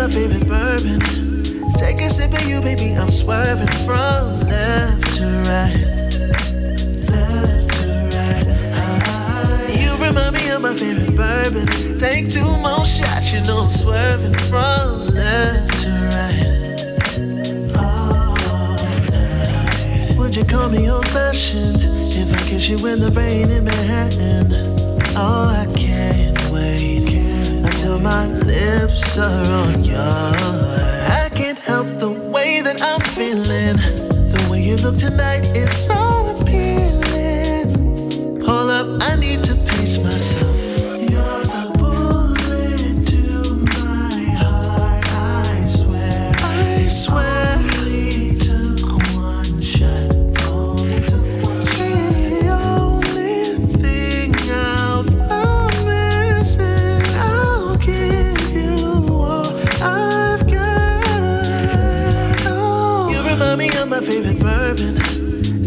my favorite bourbon. Take a sip of you, baby, I'm swerving from left to right. Left to right. You remind me of my favorite bourbon. Take 2 more shots, you know I'm swerving from left to right. All night. Would you call me old-fashioned if I kiss you in the rain in Manhattan? Oh, I can't wait until my lips are on yours. I can't help the way that I'm feeling. The way you look tonight is so appealing. Hold up, I need to pace myself. You're the bullet to my heart, I swear. I swear. Only took one shot. Only took one shot. The only thing I'll promise is I'll give you all I've got. Oh, you remind me of my favorite bourbon.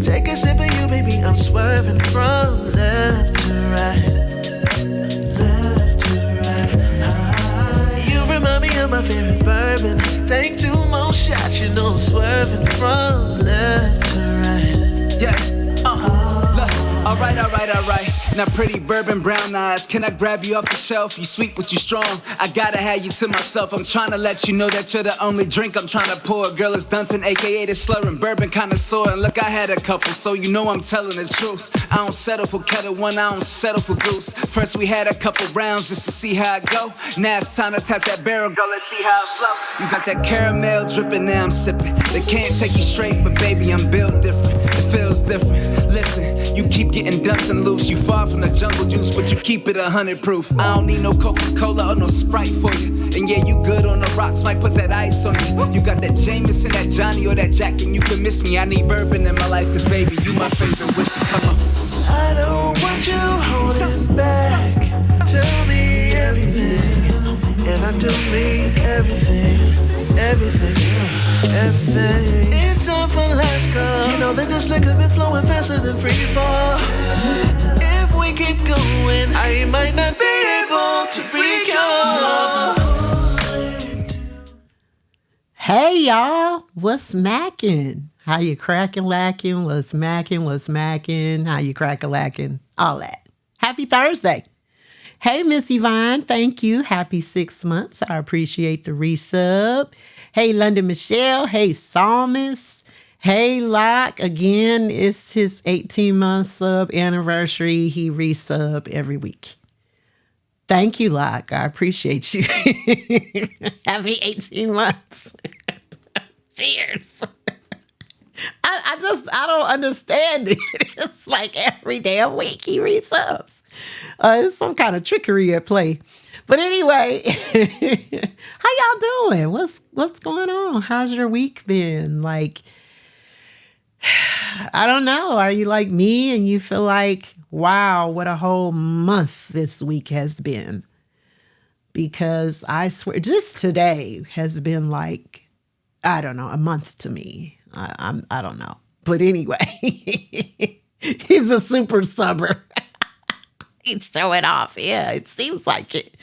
Take a sip of you, baby, I'm swerving from left to right. Left to right. You remind me of my favorite bourbon. Take 2 more shots, you know I'm swerving from left to right. Yeah, look, alright. Now pretty bourbon brown eyes, can I grab you off the shelf? You sweet but you strong, I gotta have you to myself. I'm trying to let you know that you're the only drink I'm trying to pour. Girl, it's Dunton, aka the slurring bourbon connoisseur. And look, I had a couple, so you know I'm telling the truth. I don't settle for Kettle One, I don't settle for Goose. First we had a couple rounds just to see how it go. Now it's time to tap that barrel, girl, let's see how it flow. You got that caramel dripping, now I'm sipping. They can't take you straight, but baby, I'm built different. It feels different. Listen, you keep getting Dunton loose. You far from the jungle juice, but you keep it 100 proof. I don't need no Coca-Cola or no Sprite for you. And yeah, you good on the rocks, might put that ice on you. You got that Jameson, that Johnny, or that Jack, and you can miss me. I need bourbon in my life, cause baby, you my favorite whiskey. Come on. I don't want you holding back. Tell me everything, and I do mean everything, everything. It's time for last call. You know that this liquor been flowing faster than free fall. If we keep going, I might not be able to recall. Hey y'all, what's mackin'? How you crackin' lackin'? What's mackin'? How you crackin' lackin'? All that. Happy Thursday. Hey, Miss Yvonne, thank you. Happy 6 months. I appreciate the resub. Hey, London Michelle. Hey, Psalmist. Hey, Locke. Again, it's his 18-month sub anniversary. He resub every week. Thank you, Locke. I appreciate you. Happy 18 months. Cheers. I don't understand it. It's like every damn week he resubs. It's some kind of trickery at play. But anyway, how y'all doing? What's going on? How's your week been? Like, I don't know. Are you like me and you feel like, wow, what a whole month this week has been? Because I swear, just today has been like, I don't know, a month to me. I don't know. But anyway, he's a super subber. He's showing off. Yeah, it seems like it.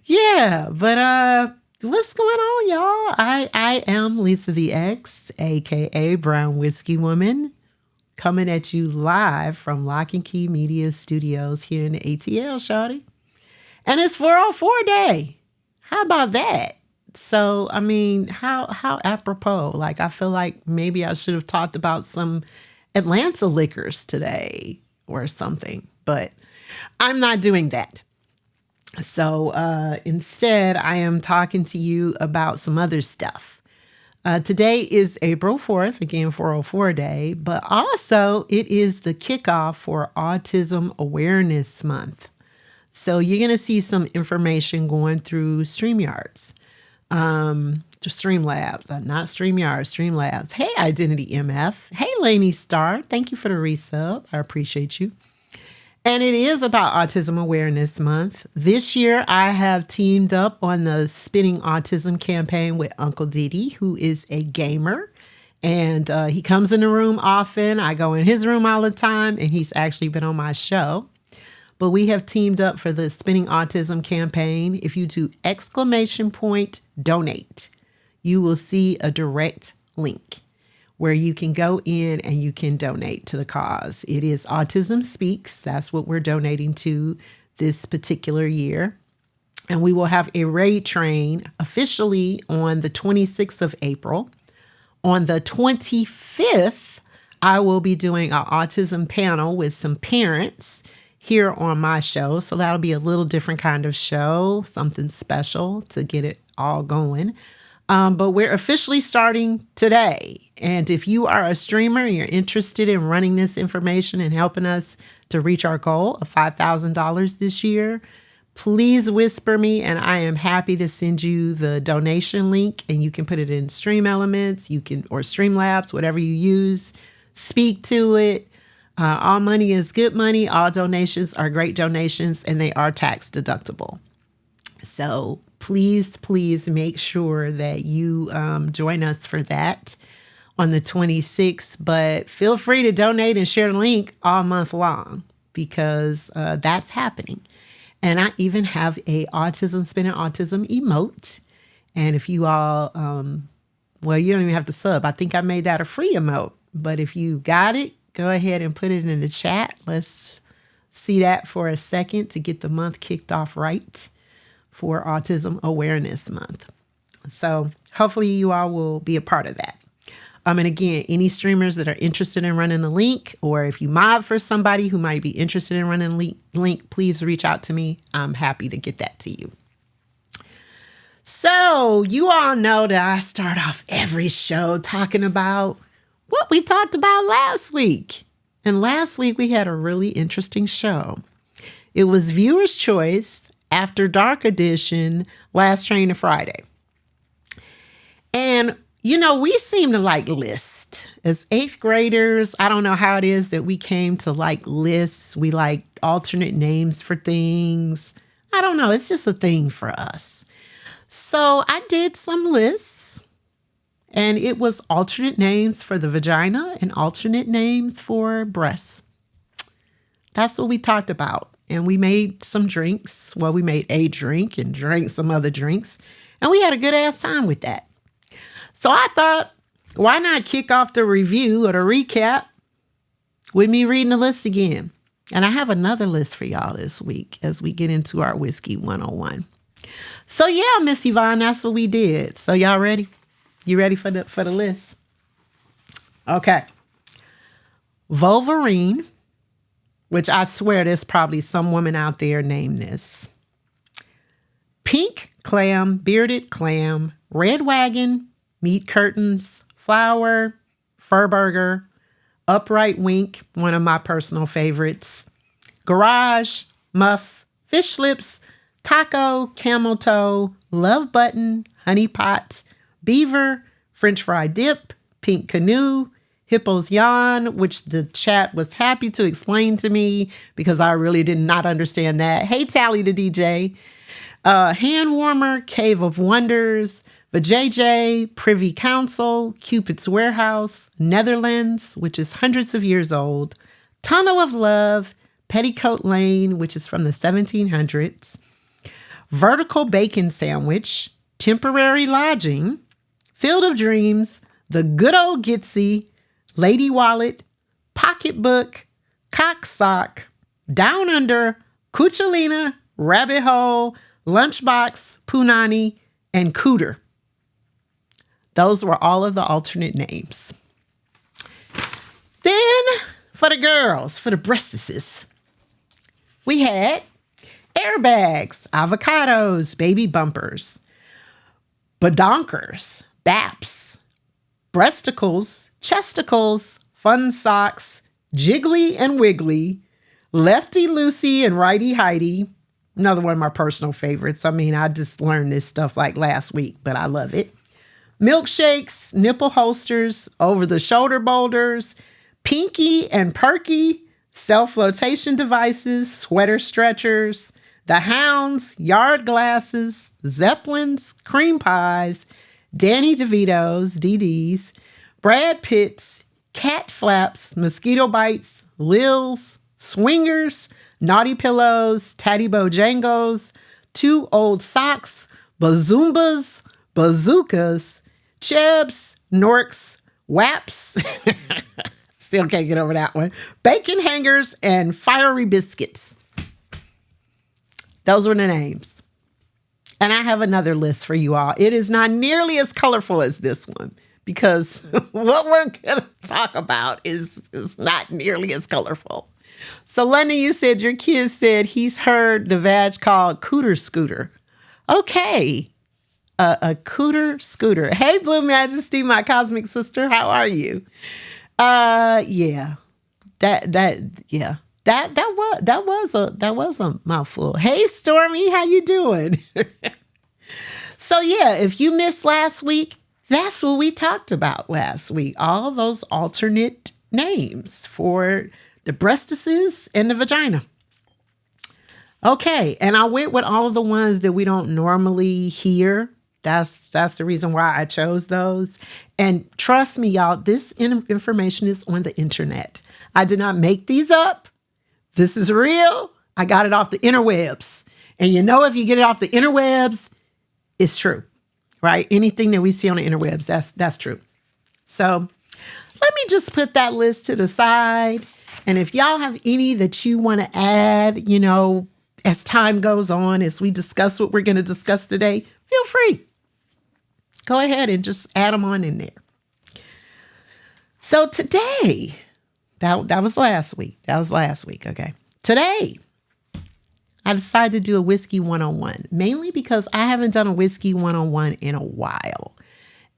Yeah, but what's going on, y'all? I am Lisa the X, aka Brown Whiskey Woman, coming at you live from Lock and Key Media Studios here in the ATL, shawty. And it's 404 Day. How about that? So, I mean, how apropos. Like, I feel like maybe I should have talked about some Atlanta liquors today or something, but I'm not doing that. So instead, I am talking to you about some other stuff. Today is April 4th, again, 404 Day, but also it is the kickoff for Autism Awareness Month. So you're going to see some information going through StreamYards. Streamlabs, not StreamYards, Streamlabs. Hey, Identity MF. Hey, Lainey Star. Thank you for the resub. I appreciate you. And it is about Autism Awareness Month. This year, I have teamed up on the Spinning Autism Campaign with Uncle Diddy, who is a gamer. And he comes in the room often. I go in his room all the time, and he's actually been on my show. but we have teamed up for the Spinning Autism Campaign. If you do !donate, you will see a direct link where you can go in and you can donate to the cause. It is Autism Speaks. That's what we're donating to this particular year. And we will have a raid train officially on the 26th of April. On the 25th, I will be doing an autism panel with some parents here on my show. So that'll be a little different kind of show, something special to get it all going. But we're officially starting today. And if you are a streamer and you're interested in running this information and helping us to reach our goal of $5,000 this year, please whisper me and I am happy to send you the donation link, and you can put it in Stream Elements, or Streamlabs, whatever you use. Speak to it. All money is good money. All donations are great donations, and they are tax deductible. So please make sure that you join us for that on the 26th. But feel free to donate and share the link all month long, because that's happening. And I even have a Spinning Autism emote. And if you all, well, you don't even have to sub. I think I made that a free emote. But if you got it, go ahead and put it in the chat. Let's see that for a second to get the month kicked off right for Autism Awareness Month. So hopefully you all will be a part of that. And again, any streamers that are interested in running the link, or if you mod for somebody who might be interested in running the link, please reach out to me. I'm happy to get that to you. So you all know that I start off every show talking about what we talked about last week. And last week we had a really interesting show. It was Viewer's Choice After Dark Edition, Last Train to Friday. And you know, we seem to like list as 8th graders. I don't know how it is that we came to like lists. We like alternate names for things. I don't know. It's just a thing for us. So I did some lists, and it was alternate names for the vagina and alternate names for breasts. That's what we talked about. And we made some drinks. Well, we made a drink and drank some other drinks. And we had a good ass time with that. So I thought, why not kick off the review or the recap with me reading the list again? And I have another list for y'all this week as we get into our Whiskey 101. So yeah, Miss Yvonne, that's what we did. So y'all ready? You ready for the list? Okay. Wolverine, which I swear there's probably some woman out there named this. Pink clam, bearded clam, red wagon, meat curtains, flour, fur burger, upright wink, one of my personal favorites, garage, muff, fish lips, taco, camel toe, love button, honey pots, beaver, French fry dip, pink canoe, hippo's yawn, which the chat was happy to explain to me because I really did not understand that. Hey, Tally the DJ. Hand warmer, Cave of Wonders, Vajayjay, Privy Council, Cupid's Warehouse, Netherlands, which is hundreds of years old, Tunnel of Love, Petticoat Lane, which is from the 1700s, Vertical Bacon Sandwich, Temporary Lodging, Field of Dreams, The Good Old Gitsy, Lady Wallet, Pocketbook, Cock Sock, Down Under, Cucciolina, Rabbit Hole, Lunchbox, Punani, and Cooter. Those were all of the alternate names. Then, for the girls, for the breastises, we had airbags, avocados, baby bumpers, badonkers, baps, breasticles, chesticles, fun socks, jiggly and wiggly, lefty Lucy and righty Heidi. Another one of my personal favorites. I mean, I just learned this stuff like last week, but I love it. Milkshakes, nipple holsters, over-the-shoulder boulders, Pinky and Perky, self-flotation devices, sweater stretchers, the Hounds, yard glasses, Zeppelins, cream pies, Danny DeVito's, DD's, Brad Pitt's, cat flaps, mosquito bites, Lils, swingers, naughty pillows, tatty bojangles, 2 old socks, bazoombas, bazookas, chibs, norks, waps. Still can't get over that one. Bacon hangers and fiery biscuits. Those were the names. And I have another list for you all. It is not nearly as colorful as this one because what we're going to talk about is not nearly as colorful. So, London, you said your kid said he's heard the vag called cooter scooter. Okay. A cooter scooter. Hey, Blue Majesty, my cosmic sister. How are you? Yeah. That was a mouthful. Hey, Stormy, how you doing? So yeah, if you missed last week, that's what we talked about last week. All those alternate names for the breastises and the vagina. Okay, and I went with all of the ones that we don't normally hear. That's the reason why I chose those. And trust me, y'all, this information is on the internet. I did not make these up. This is real. I got it off the interwebs. And you know, if you get it off the interwebs, it's true, right? Anything that we see on the interwebs, that's true. So let me just put that list to the side. And if y'all have any that you want to add, you know, as time goes on, as we discuss what we're going to discuss today, feel free. Go ahead and just add them on in there. So today, that was last week. Okay. Today, I decided to do a whiskey 101, mainly because I haven't done a whiskey 101 in a while.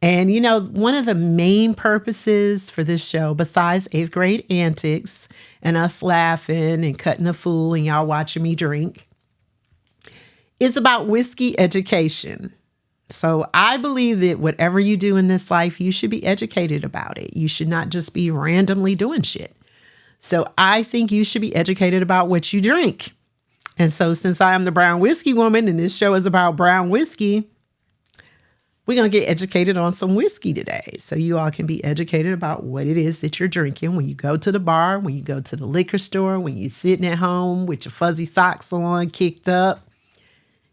And, you know, one of the main purposes for this show, besides 8th grade antics and us laughing and cutting a fool and y'all watching me drink, is about whiskey education. So I believe that whatever you do in this life, you should be educated about it. You should not just be randomly doing shit. So I think you should be educated about what you drink. And so since I am the brown whiskey woman and this show is about brown whiskey, we're going to get educated on some whiskey today. So you all can be educated about what it is that you're drinking when you go to the bar, when you go to the liquor store, when you're sitting at home with your fuzzy socks on, kicked up.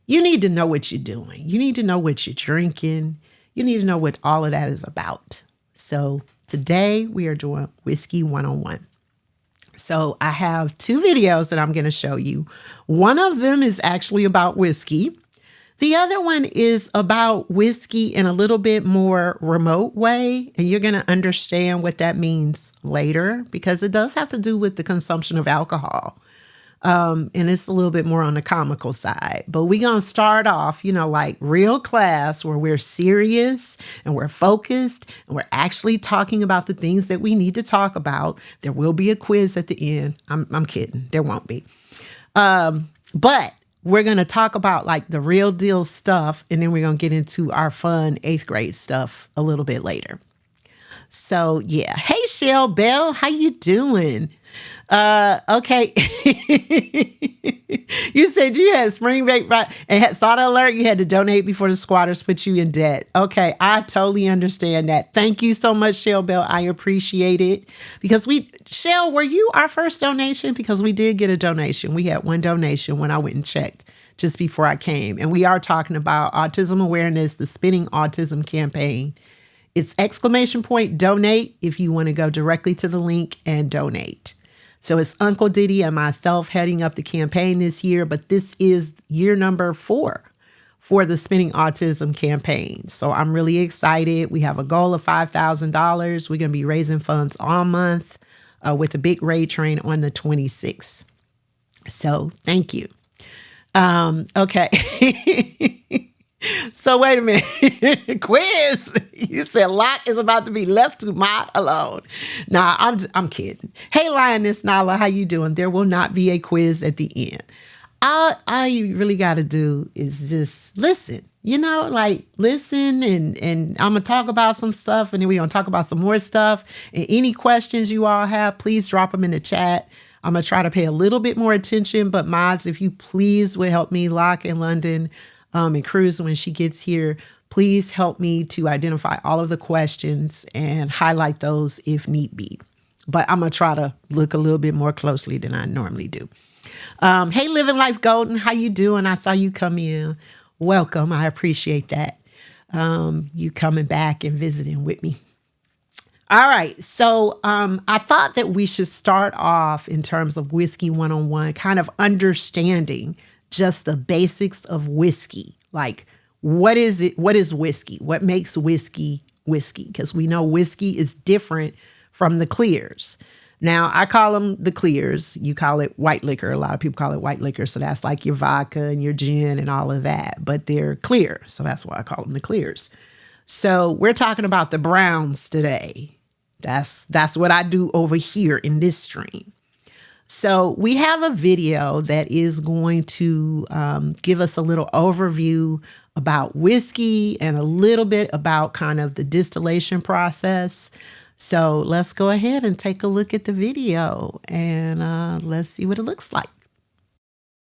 You need to know what you're doing. You need to know what you're drinking. You need to know what all of that is about. So today we are doing Whiskey 101. So I have 2 videos that I'm going to show you. One of them is actually about whiskey. The other one is about whiskey in a little bit more remote way. And you're going to understand what that means later because it does have to do with the consumption of alcohol. And it's a little bit more on the comical side. But we're going to start off, you know, like real class where we're serious and we're focused and we're actually talking about the things that we need to talk about. There will be a quiz at the end. I'm kidding. There won't be. But we're going to talk about like the real deal stuff. And then we're going to get into our fun 8th grade stuff a little bit later. So yeah. Hey, Shell Bell, how you doing? Okay. You said you had spring break and had saw the alert. You had to donate before the squatters put you in debt. Okay. I totally understand that. Thank you so much, Shell Bell. I appreciate it because Shell, were you our first donation? Because we did get a donation. We had one donation when I went and checked just before I came. And we are talking about Autism Awareness, the Spinning Autism Campaign. It's !donate if you want to go directly to the link and donate. So it's Uncle Diddy and myself heading up the campaign this year, but this is year number 4 for the Spinning Autism Campaign. So I'm really excited. We have a goal of $5,000. We're going to be raising funds all month with a big raid train on the 26th. So thank you. Okay. So wait a minute. Quiz. You said Locke is about to be left to mod alone. Nah, I'm kidding. Hey, Lioness Nala, how you doing? There will not be a quiz at the end. All you really got to do is just listen. You know, like listen and I'm going to talk about some stuff and then we're going to talk about some more stuff. And any questions you all have, please drop them in the chat. I'm going to try to pay a little bit more attention, but mods, if you please would help me, Locke in London, and Cruz, when she gets here, please help me to identify all of the questions and highlight those if need be. But I'm going to try to look a little bit more closely than I normally do. Hey, Living Life Golden, how you doing? I saw you come in. Welcome. I appreciate that. You coming back and visiting with me. All right. So I thought that we should start off in terms of Whiskey 101, kind of understanding just the basics of whiskey. Like, what is it? What is whiskey? What makes whiskey whiskey? Because we know whiskey is different from the clears. Now, I call them the clears. You call it white liquor. A lot of people call it white liquor. So that's like your vodka and your gin and all of that. But they're clear. So that's why I call them the clears. So we're talking about the browns today. That's what I do over here in this stream. So we have a video that is going to give us a little overview about whiskey and a little bit about kind of the distillation process. So let's go ahead and take a look at the video and let's see what it looks like.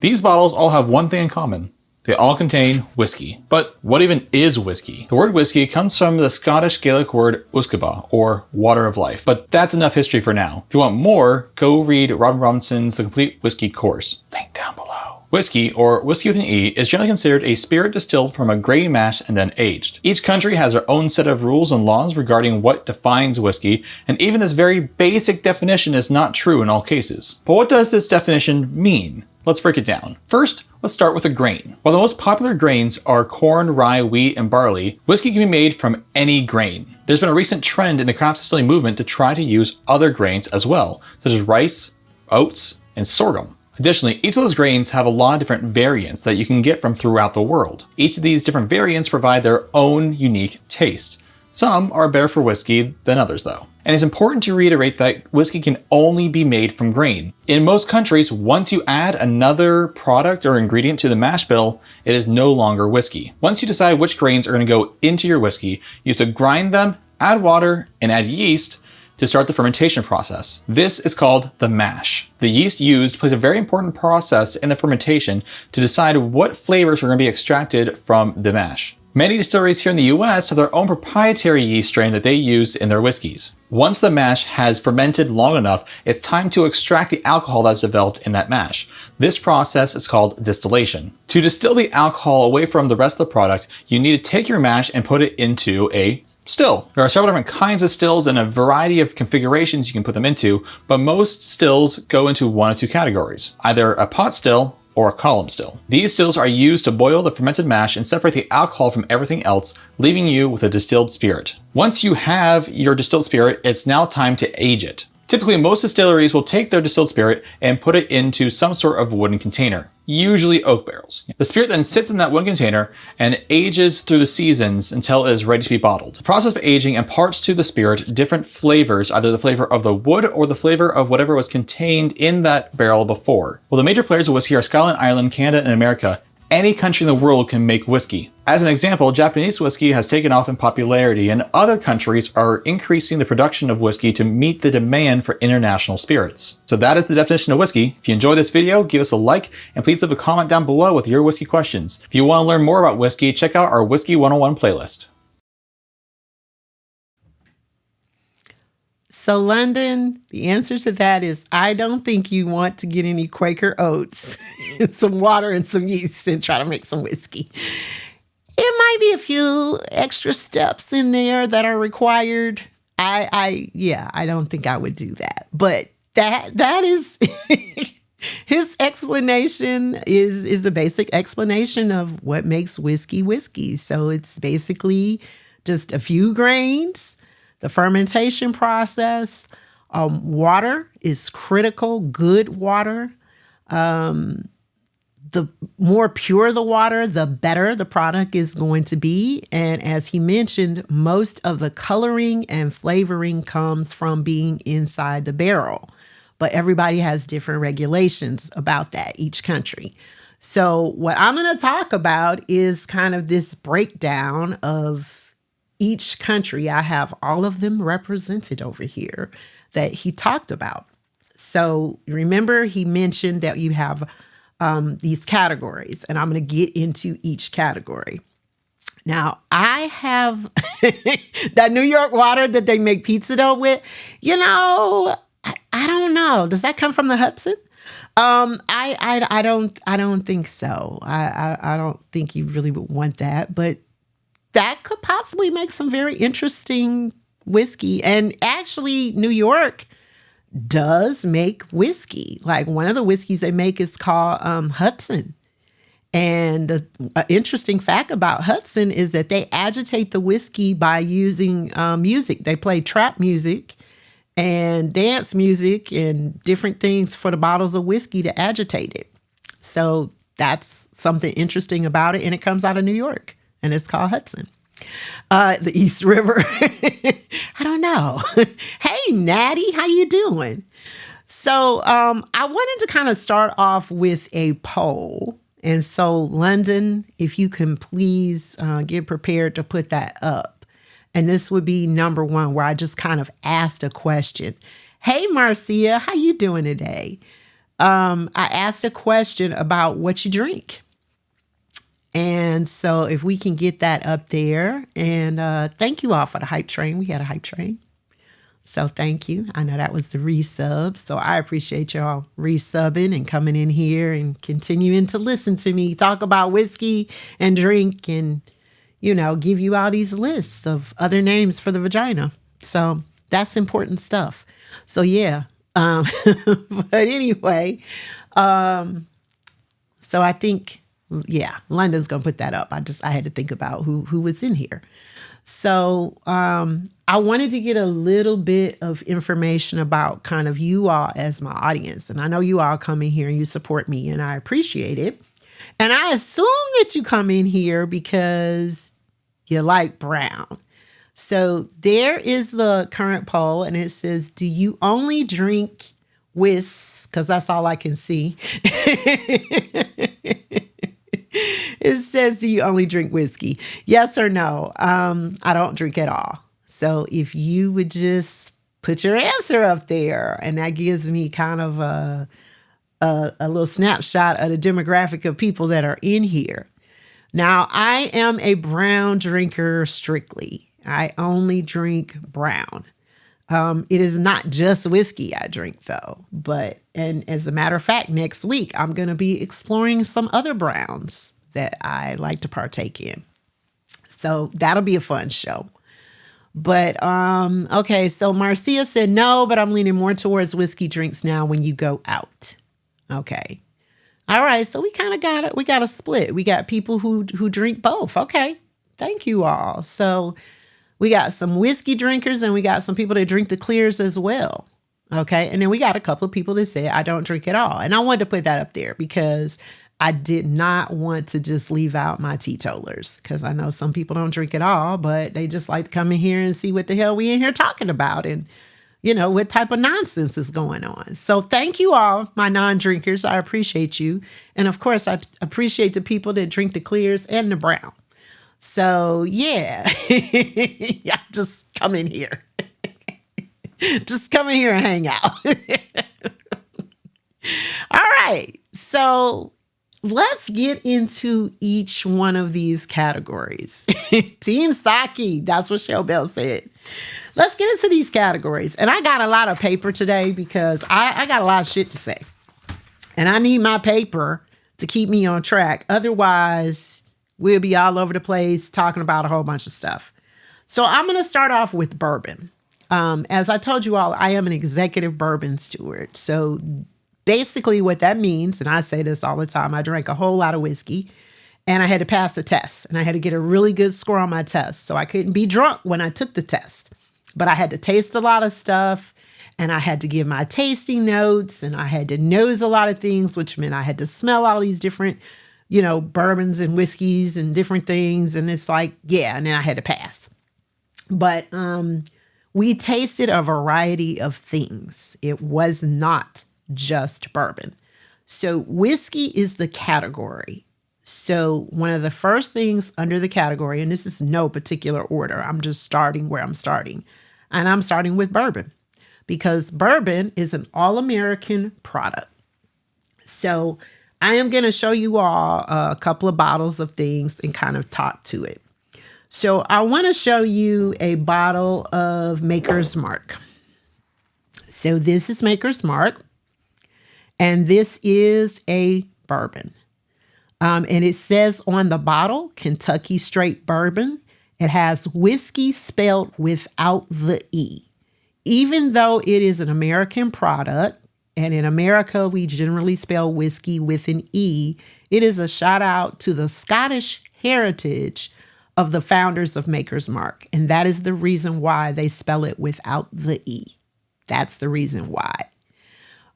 These bottles all have one thing in common. They all contain whiskey. But what even is whiskey? The word whiskey comes from the Scottish Gaelic word uskaba, or water of life. But that's enough history for now. If you want more, go read Robin Robinson's The Complete Whiskey Course. Link down below. Whiskey, or whiskey with an E, is generally considered a spirit distilled from a grain mash and then aged. Each country has their own set of rules and laws regarding what defines whiskey, and even this very basic definition is not true in all cases. But what does this definition mean? Let's break it down. First, let's start with a grain. While the most popular grains are corn, rye, wheat, and barley, whiskey can be made from any grain. There's been a recent trend in the craft distilling movement to try to use other grains as well, such as rice, oats, and sorghum. Additionally, each of those grains have a lot of different variants that you can get from throughout the world. Each of these different variants provide their own unique taste. Some are better for whiskey than others though. And it's important to reiterate that whiskey can only be made from grain. In most countries, once you add another product or ingredient to the mash bill, it is no longer whiskey. Once you decide which grains are going to go into your whiskey, you have to grind them, add water, and add yeast to start the fermentation process. This is called the mash. The yeast used plays a very important process in the fermentation to decide what flavors are going to be extracted from the mash. Many distilleries here in the US have their own proprietary yeast strain that they use in their whiskeys. Once the mash has fermented long enough, it's time to extract the alcohol that's developed in that mash. This process is called distillation. To distill the alcohol away from the rest of the product, you need to take your mash and put it into a still. There are several different kinds of stills and a variety of configurations you can put them into, but most stills go into one of two categories, either a pot still or a column still. These stills are used to boil the fermented mash and separate the alcohol from everything else, leaving you with a distilled spirit. Once you have your distilled spirit, it's now time to age it. Typically, most distilleries will take their distilled spirit and put it into some sort of wooden container, usually oak barrels. The spirit then sits in that wooden container and ages through the seasons until it is ready to be bottled. The process of aging imparts to the spirit different flavors, either the flavor of the wood or the flavor of whatever was contained in that barrel before. Well, the major players of whiskey are Scotland, Ireland, Canada, and America. Any country in the world can make whiskey. As an example, Japanese whiskey has taken off in popularity, and other countries are increasing the production of whiskey to meet the demand for international spirits. So that is the definition of whiskey. If you enjoyed this video, give us a like, and please leave a comment down below with your whiskey questions. If you want to learn more about whiskey, check out our Whiskey 101 playlist. So London, the answer to that is I don't think you want to get any Quaker oats, some water and some yeast and try to make some whiskey. It might be a few extra steps in there that are required. I don't think I would do that. But that is his explanation is the basic explanation of what makes whiskey whiskey. So it's basically just a few grains. The fermentation process, water is critical, good water. The more pure the water, the better the product is going to be. And as he mentioned, most of the coloring and flavoring comes from being inside the barrel. But everybody has different regulations about that, each country. So what I'm going to talk about is kind of this breakdown of each country. I have all of them represented over here that he talked about. So remember, he mentioned that you have these categories, and I'm going to get into each category. Now, I have that New York water that they make pizza dough with. I don't know. Does that come from the Hudson? I don't think so. I don't think you really would want that, but that could possibly make some very interesting whiskey. And actually, New York does make whiskey. Like one of the whiskeys they make is called Hudson. And the interesting fact about Hudson is that they agitate the whiskey by using music. They play trap music and dance music and different things for the bottles of whiskey to agitate it. So that's something interesting about it. And it comes out of New York and it's called Hudson. The East River. I don't know. Hey, Natty, how you doing? So I wanted to kind of start off with a poll. And so, London, if you can please get prepared to put that up. And this would be number one, where I just kind of asked a question. Hey, Marcia, how you doing today? I asked a question about what you drink. And so if we can get that up there. And thank you all for the hype train. We had a hype train. So thank you. I know that was the resub. So I appreciate y'all resubbing and coming in here and continuing to listen to me talk about whiskey and drink and, you know, give you all these lists of other names for the vagina. So that's important stuff. So yeah. But anyway, so I think, yeah, London's going to put that up. I had to think about who was in here. So I wanted to get a little bit of information about kind of you all as my audience. And I know you all come in here and you support me and I appreciate it. And I assume that you come in here because you like brown. So there is the current poll and it says, do you only drink whisk? Because that's all I can see. It says, do you only drink whiskey? Yes or no? I don't drink at all. So if you would just put your answer up there, and that gives me kind of a little snapshot of the demographic of people that are in here. Now, I am a brown drinker strictly. I only drink brown. It is not just whiskey I drink though, and as a matter of fact, next week, I'm going to be exploring some other browns that I like to partake in. So that'll be a fun show. But, okay. So Marcia said no, but I'm leaning more towards whiskey drinks now when you go out. Okay. All right. So we kind of got it. We got a split. We got people who drink both. Okay. Thank you all. So we got some whiskey drinkers and we got some people that drink the clears as well. Okay. And then we got a couple of people that say I don't drink at all. And I wanted to put that up there because I did not want to just leave out my teetotalers because I know some people don't drink at all, but they just like to come in here and see what the hell we in here talking about and, you know, what type of nonsense is going on. So thank you all, my non-drinkers. I appreciate you. And of course, I appreciate the people that drink the clears and the brown. So yeah, yeah, just come in here. Just come in here and hang out. All right. So let's get into each one of these categories. Team Saki, that's what Shell Bell said. Let's get into these categories. And I got a lot of paper today because I got a lot of shit to say. And I need my paper to keep me on track. Otherwise, we'll be all over the place talking about a whole bunch of stuff. So I'm going to start off with bourbon. As I told you all, I am an executive bourbon steward. So basically what that means, and I say this all the time, I drank a whole lot of whiskey and I had to pass the test and I had to get a really good score on my test. So I couldn't be drunk when I took the test, but I had to taste a lot of stuff and I had to give my tasting notes and I had to nose a lot of things, which meant I had to smell all these different, you know, bourbons and whiskeys and different things. And it's like, yeah, and then I had to pass. But we tasted a variety of things. It was not just bourbon. So whiskey is the category. So one of the first things under the category, and this is no particular order, I'm just starting where I'm starting. And I'm starting with bourbon because bourbon is an all-American product. So I am going to show you all a couple of bottles of things and kind of talk to it. So I want to show you a bottle of Maker's Mark. So this is Maker's Mark. And this is a bourbon. And it says on the bottle, Kentucky Straight Bourbon. It has whiskey spelled without the E. Even though it is an American product, and in America we generally spell whiskey with an E, it is a shout out to the Scottish heritage of the founders of Maker's Mark. And that is the reason why they spell it without the E. That's the reason why.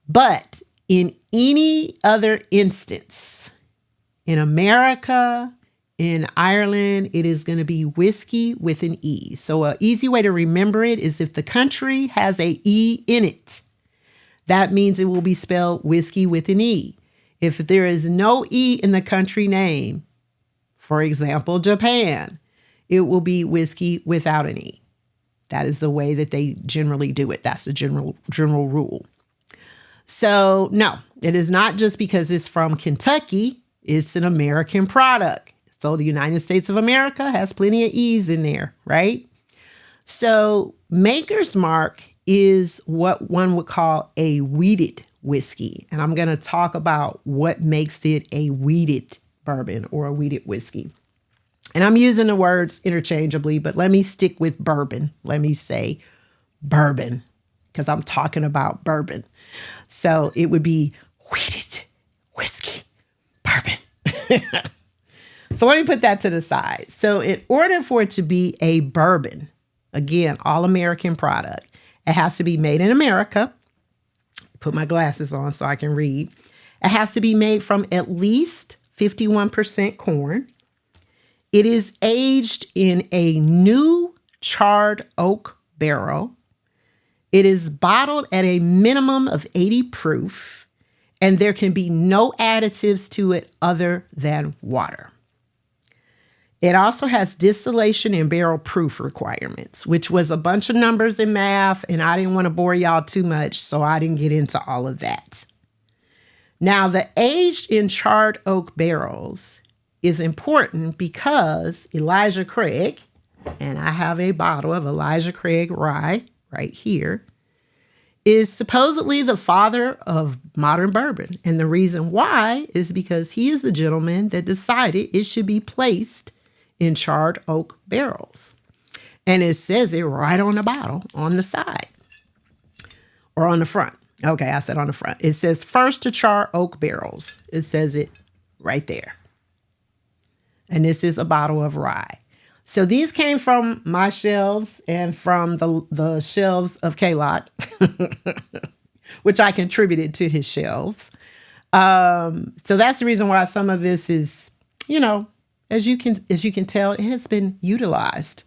But in any other instance, in America, in Ireland, it is going to be whiskey with an E. So an easy way to remember it is if the country has a E in it, that means it will be spelled whiskey with an E. If there is no E in the country name, for example, Japan, it will be whiskey without an E. That is the way that they generally do it. That's the general rule. So no, it is not just because it's from Kentucky. It's an American product. So the United States of America has plenty of E's in there, right? So Maker's Mark is what one would call a wheated whiskey. And I'm going to talk about what makes it a wheated bourbon or a wheated whiskey. And I'm using the words interchangeably, but let me stick with bourbon. Let me say bourbon because I'm talking about bourbon. So it would be wheated whiskey bourbon. So let me put that to the side. So in order for it to be a bourbon, again, all American product, it has to be made in America. Put my glasses on so I can read. It has to be made from at least 51% corn. It is aged in a new charred oak barrel. It is bottled at a minimum of 80 proof, and there can be no additives to it other than water. It also has distillation and barrel proof requirements, which was a bunch of numbers in math, and I didn't want to bore y'all too much, so I didn't get into all of that. Now, the aged in charred oak barrels is important because Elijah Craig, and I have a bottle of Elijah Craig rye right here, is supposedly the father of modern bourbon. And the reason why is because he is the gentleman that decided it should be placed in charred oak barrels. And it says it right on the bottle on the side or on the front. Okay, I said on the front. It says first to char oak barrels. It says it right there. And this is a bottle of rye. So these came from my shelves and from the shelves of K-Lot, which I contributed to his shelves. So that's the reason why some of this is, as you can tell, it has been utilized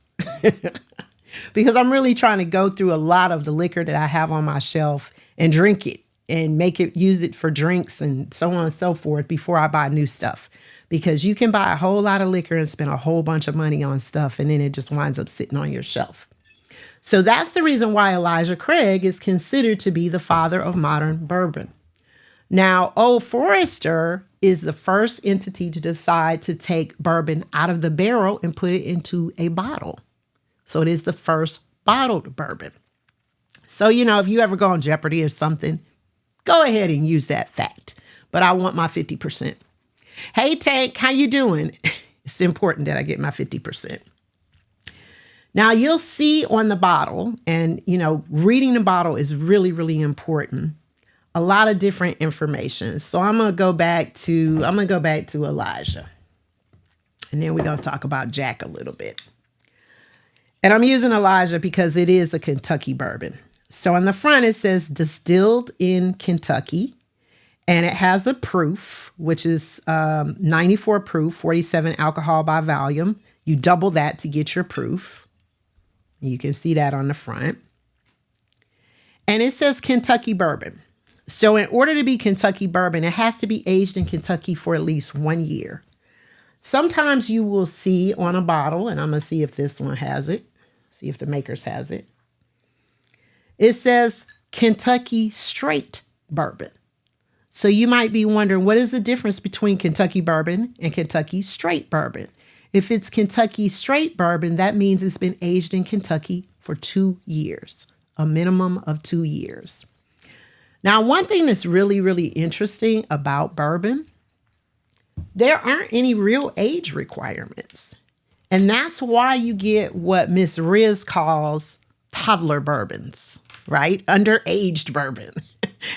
because I'm really trying to go through a lot of the liquor that I have on my shelf and drink it and use it for drinks and so on and so forth before I buy new stuff. Because you can buy a whole lot of liquor and spend a whole bunch of money on stuff, and then it just winds up sitting on your shelf. So that's the reason why Elijah Craig is considered to be the father of modern bourbon. Now, Old Forester is the first entity to decide to take bourbon out of the barrel and put it into a bottle. So it is the first bottled bourbon. So, if you ever go on Jeopardy or something, go ahead and use that fact. But I want my 50%. Hey, Tank, how you doing? It's important that I get my 50%. Now, you'll see on the bottle, and, reading the bottle is really, really important. A lot of different information. So I'm going to go back to Elijah. And then we're going to talk about Jack a little bit. And I'm using Elijah because it is a Kentucky bourbon. So on the front, it says distilled in Kentucky. And it has a proof, which is 94 proof, 47 alcohol by volume. You double that to get your proof. You can see that on the front. And it says Kentucky bourbon. So in order to be Kentucky bourbon, it has to be aged in Kentucky for at least 1 year. Sometimes you will see on a bottle, and I'm going to see if this one has it. See if the makers has it. It says Kentucky straight bourbon. So you might be wondering, what is the difference between Kentucky bourbon and Kentucky straight bourbon? If it's Kentucky straight bourbon, that means it's been aged in Kentucky for 2 years, a minimum of 2 years. Now, one thing that's really, really interesting about bourbon, there aren't any real age requirements. And that's why you get what Miss Riz calls toddler bourbons, right? Underaged bourbon.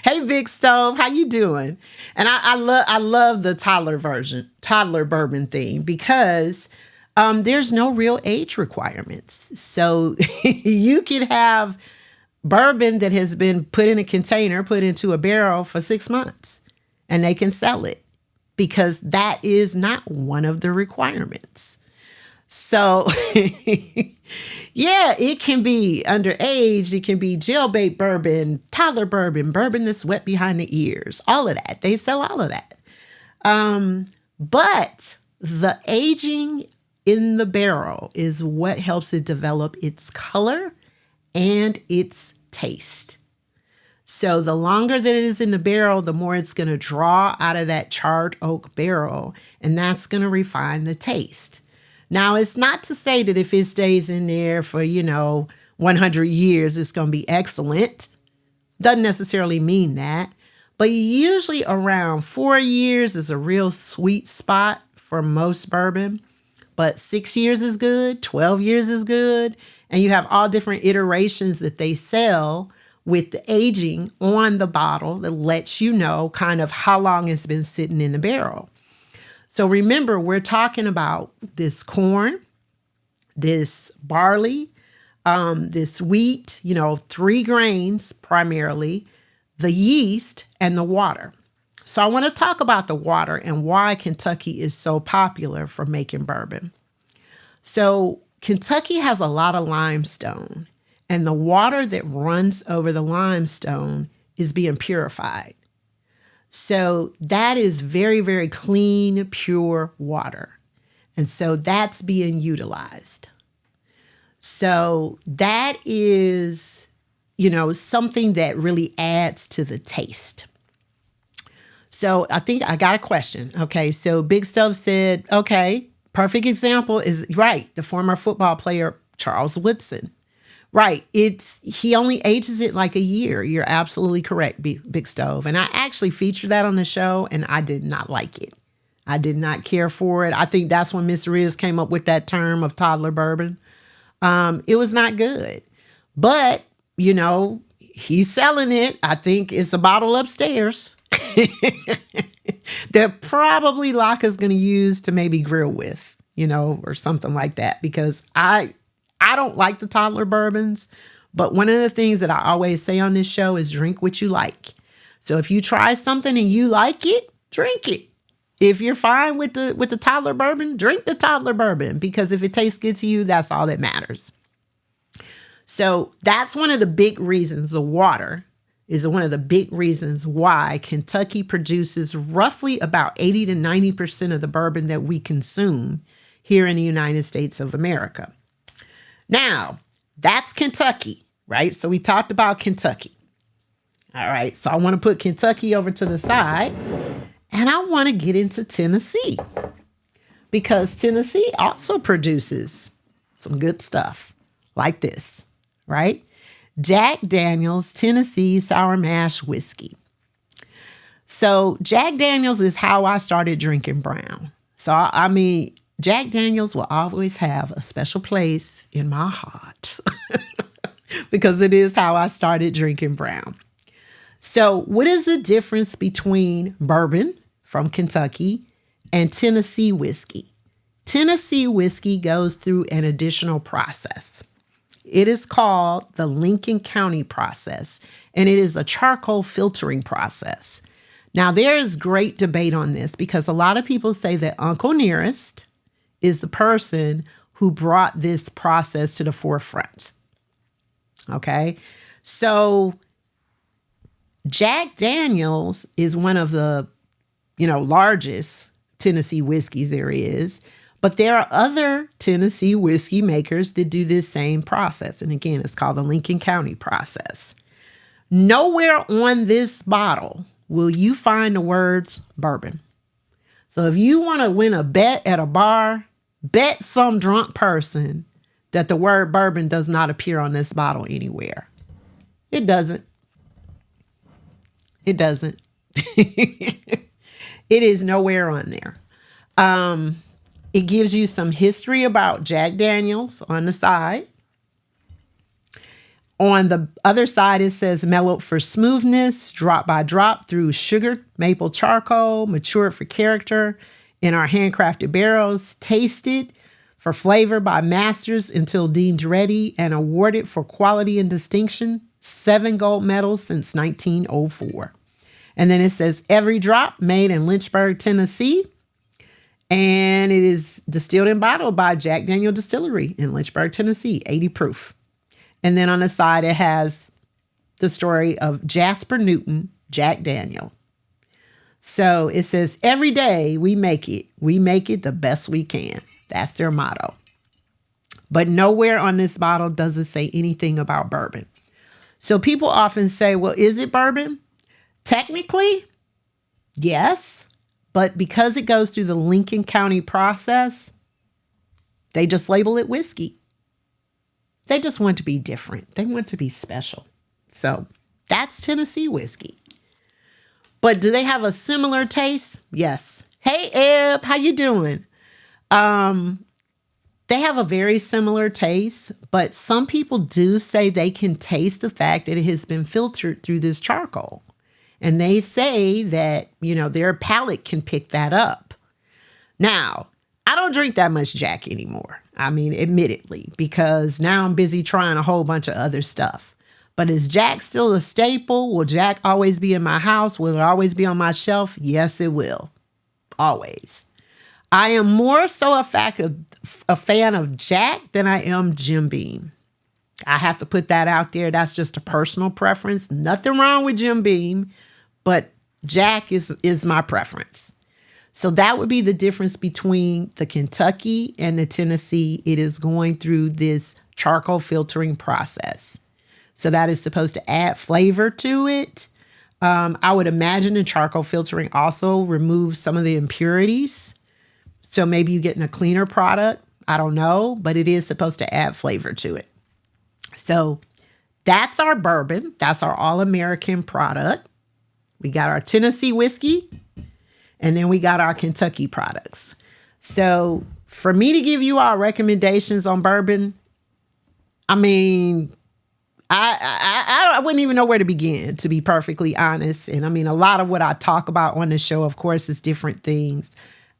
Hey, Big Stove, how you doing? And I love the toddler bourbon thing, because there's no real age requirements. So you can have bourbon that has been put in a container, put into a barrel for 6 months, and they can sell it, because that is not one of the requirements. So, yeah, it can be underage. It can be jailbait bourbon, toddler bourbon, bourbon that's wet behind the ears, all of that. They sell all of that. But the aging in the barrel is what helps it develop its color and its taste. So the longer that it is in the barrel, the more it's going to draw out of that charred oak barrel, and that's going to refine the taste. Now, it's not to say that if it stays in there for, 100 years, it's going to be excellent. Doesn't necessarily mean that. But usually around 4 years is a real sweet spot for most bourbon. But 6 years is good, 12 years is good. And you have all different iterations that they sell with the aging on the bottle that lets you know kind of how long it's been sitting in the barrel. So remember, we're talking about this corn, this barley, this wheat, 3 grains primarily, the yeast, and the water. So I want to talk about the water and why Kentucky is so popular for making bourbon. So Kentucky has a lot of limestone, and the water that runs over the limestone is being purified. So that is very, very clean, pure water. And so that's being utilized. So that is, something that really adds to the taste. So I think I got a question. Okay, so Big Stove said, okay, perfect example is, right, the former football player Charles Woodson. Right. He only ages it like a year. You're absolutely correct, Big Stove. And I actually featured that on the show, and I did not like it. I did not care for it. I think that's when Miss Riz came up with that term of toddler bourbon. It was not good. But, he's selling it. I think it's a bottle upstairs that probably Laka's going to use to maybe grill with, or something like that, because I don't like the toddler bourbons, but one of the things that I always say on this show is drink what you like. So if you try something and you like it, drink it. If you're fine with the toddler bourbon, drink the toddler bourbon, because if it tastes good to you, that's all that matters. So that's one of the big reasons. The water is one of the big reasons why Kentucky produces roughly about 80 to 90% of the bourbon that we consume here in the United States of America. Now, that's Kentucky, right? So we talked about Kentucky. All right, so I want to put Kentucky over to the side, and I want to get into Tennessee, because Tennessee also produces some good stuff like this, right? Jack Daniel's Tennessee Sour Mash Whiskey. So Jack Daniel's is how I started drinking brown. So, Jack Daniel's will always have a special place in my heart because it is how I started drinking brown. So what is the difference between bourbon from Kentucky and Tennessee whiskey? Tennessee whiskey goes through an additional process. It is called the Lincoln County process, and it is a charcoal filtering process. Now, there is great debate on this because a lot of people say that Uncle Nearest is the person who brought this process to the forefront. Okay, so Jack Daniel's is one of the, largest Tennessee whiskeys there is, but there are other Tennessee whiskey makers that do this same process. And again, it's called the Lincoln County process. Nowhere on this bottle will you find the words bourbon. So if you want to win a bet at a bar, bet some drunk person that the word bourbon does not appear on this bottle anywhere. It doesn't. It doesn't. It is nowhere on there. It gives you some history about Jack Daniels on the side. On the other side, it says mellowed for smoothness, drop by drop through sugar, maple charcoal, matured for character in our handcrafted barrels, tasted for flavor by masters until deemed ready and awarded for quality and distinction, 7 gold medals since 1904. And then it says every drop made in Lynchburg, Tennessee. And it is distilled and bottled by Jack Daniel Distillery in Lynchburg, Tennessee, 80 proof. And then on the side, it has the story of Jasper Newton, Jack Daniel. So it says, every day we make it. We make it the best we can. That's their motto. But nowhere on this bottle does it say anything about bourbon. So people often say, well, is it bourbon? Technically, yes. But because it goes through the Lincoln County process, they just label it whiskey. They just want to be different. They want to be special. So that's Tennessee whiskey. But do they have a similar taste? Yes. Hey, Eb, how you doing? They have a very similar taste, but some people do say they can taste the fact that it has been filtered through this charcoal. And they say that, their palate can pick that up. Now, I don't drink that much Jack anymore. I mean, admittedly, because now I'm busy trying a whole bunch of other stuff. But is Jack still a staple? Will Jack always be in my house? Will it always be on my shelf? Yes, it will. Always. I am more so a fan of Jack than I am Jim Beam. I have to put that out there. That's just a personal preference. Nothing wrong with Jim Beam, but Jack is my preference. So that would be the difference between the Kentucky and the Tennessee. It is going through this charcoal filtering process. So that is supposed to add flavor to it. I would imagine the charcoal filtering also removes some of the impurities. So maybe you're getting a cleaner product. I don't know, but it is supposed to add flavor to it. So that's our bourbon. That's our all-American product. We got our Tennessee whiskey. And then we got our Kentucky products. So for me to give you our recommendations on bourbon, I mean, I wouldn't even know where to begin, to be perfectly honest. And I mean, a lot of what I talk about on the show, of course, is different things.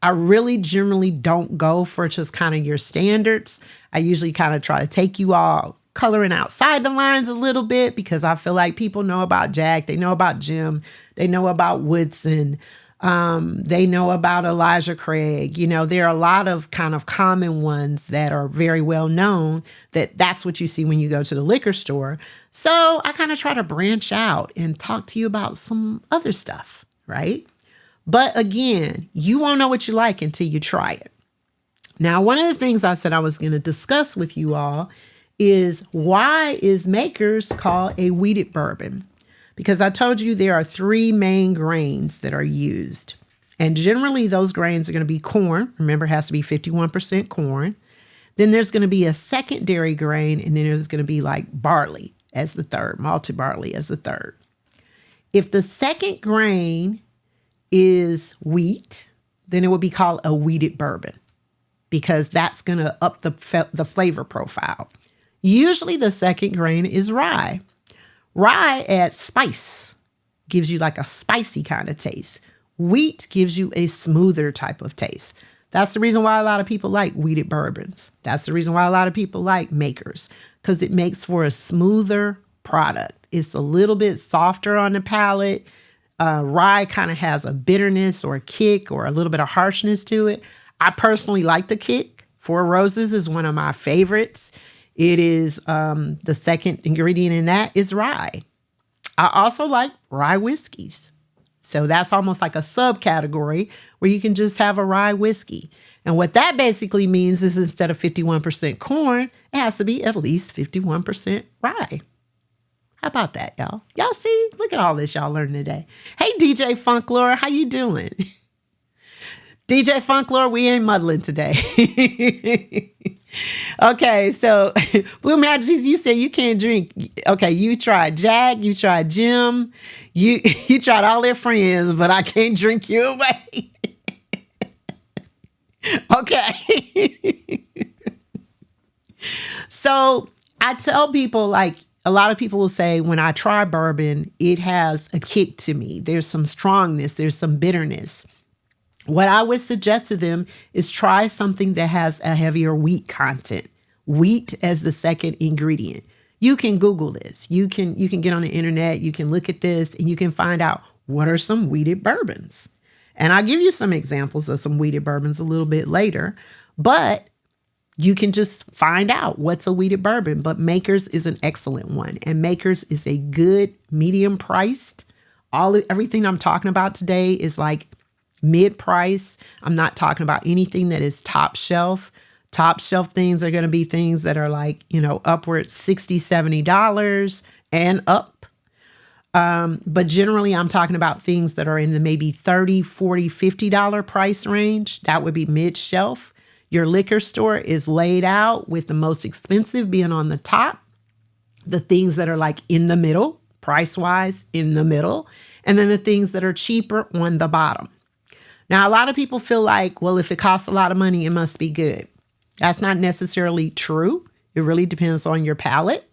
I really generally don't go for just kind of your standards. I usually kind of try to take you all coloring outside the lines a little bit because I feel like people know about Jack. They know about Jim. They know about Woodson. They know about Elijah Craig. There are a lot of kind of common ones that are very well known that's what you see when you go to the liquor store. So I kind of try to branch out and talk to you about some other stuff, right? But again, you won't know what you like until you try it. Now, one of the things I said I was going to discuss with you all is why is Makers called a wheated bourbon? Because I told you there are 3 main grains that are used. And generally those grains are going to be corn. Remember, it has to be 51% corn. Then there's going to be a secondary grain, and then there's going to be like barley as the third, malted barley as the third. If the second grain is wheat, then it would be called a wheated bourbon because that's going to up the flavor profile. Usually the second grain is rye. Rye adds spice, gives you like a spicy kind of taste. Wheat gives you a smoother type of taste. That's the reason why a lot of people like wheated bourbons. That's the reason why a lot of people like Makers, because it makes for a smoother product. It's a little bit softer on the palate. Rye kind of has a bitterness or a kick or a little bit of harshness to it. I personally like the kick. Four Roses is one of my favorites. It is the second ingredient in that is rye. I also like rye whiskeys. So that's almost like a subcategory where you can just have a rye whiskey. And what that basically means is instead of 51% corn, it has to be at least 51% rye. How about that, y'all? Y'all see? Look at all this y'all learned today. Hey, DJ Funklore, how you doing? DJ Funklore, we ain't muddling today. Okay, so Blue Majesties, you said you can't drink. Okay, you tried Jack, you tried Jim, you you tried all their friends, but I can't drink you away. Okay. So I tell people, like, a lot of people will say when I try bourbon, it has a kick to me. There's some strongness, there's some bitterness. What I would suggest to them is try something that has a heavier wheat content. Wheat as the second ingredient. You can Google this. You can get on the internet, you can look at this, and you can find out what are some wheated bourbons. And I'll give you some examples of some wheated bourbons a little bit later, but you can just find out what's a wheated bourbon. But Maker's is an excellent one, and Maker's is a good medium priced. Everything I'm talking about today is like mid-price. I'm not talking about anything that is top shelf. Top shelf things are going to be things that are like, upwards $60, $70 and up. But generally I'm talking about things that are in the maybe $30, $40, $50 price range. That would be mid-shelf. Your liquor store is laid out with the most expensive being on the top. The things that are like in the middle, price-wise, in the middle. And then the things that are cheaper on the bottom. Now, a lot of people feel like, well, if it costs a lot of money, it must be good. That's not necessarily true. It really depends on your palate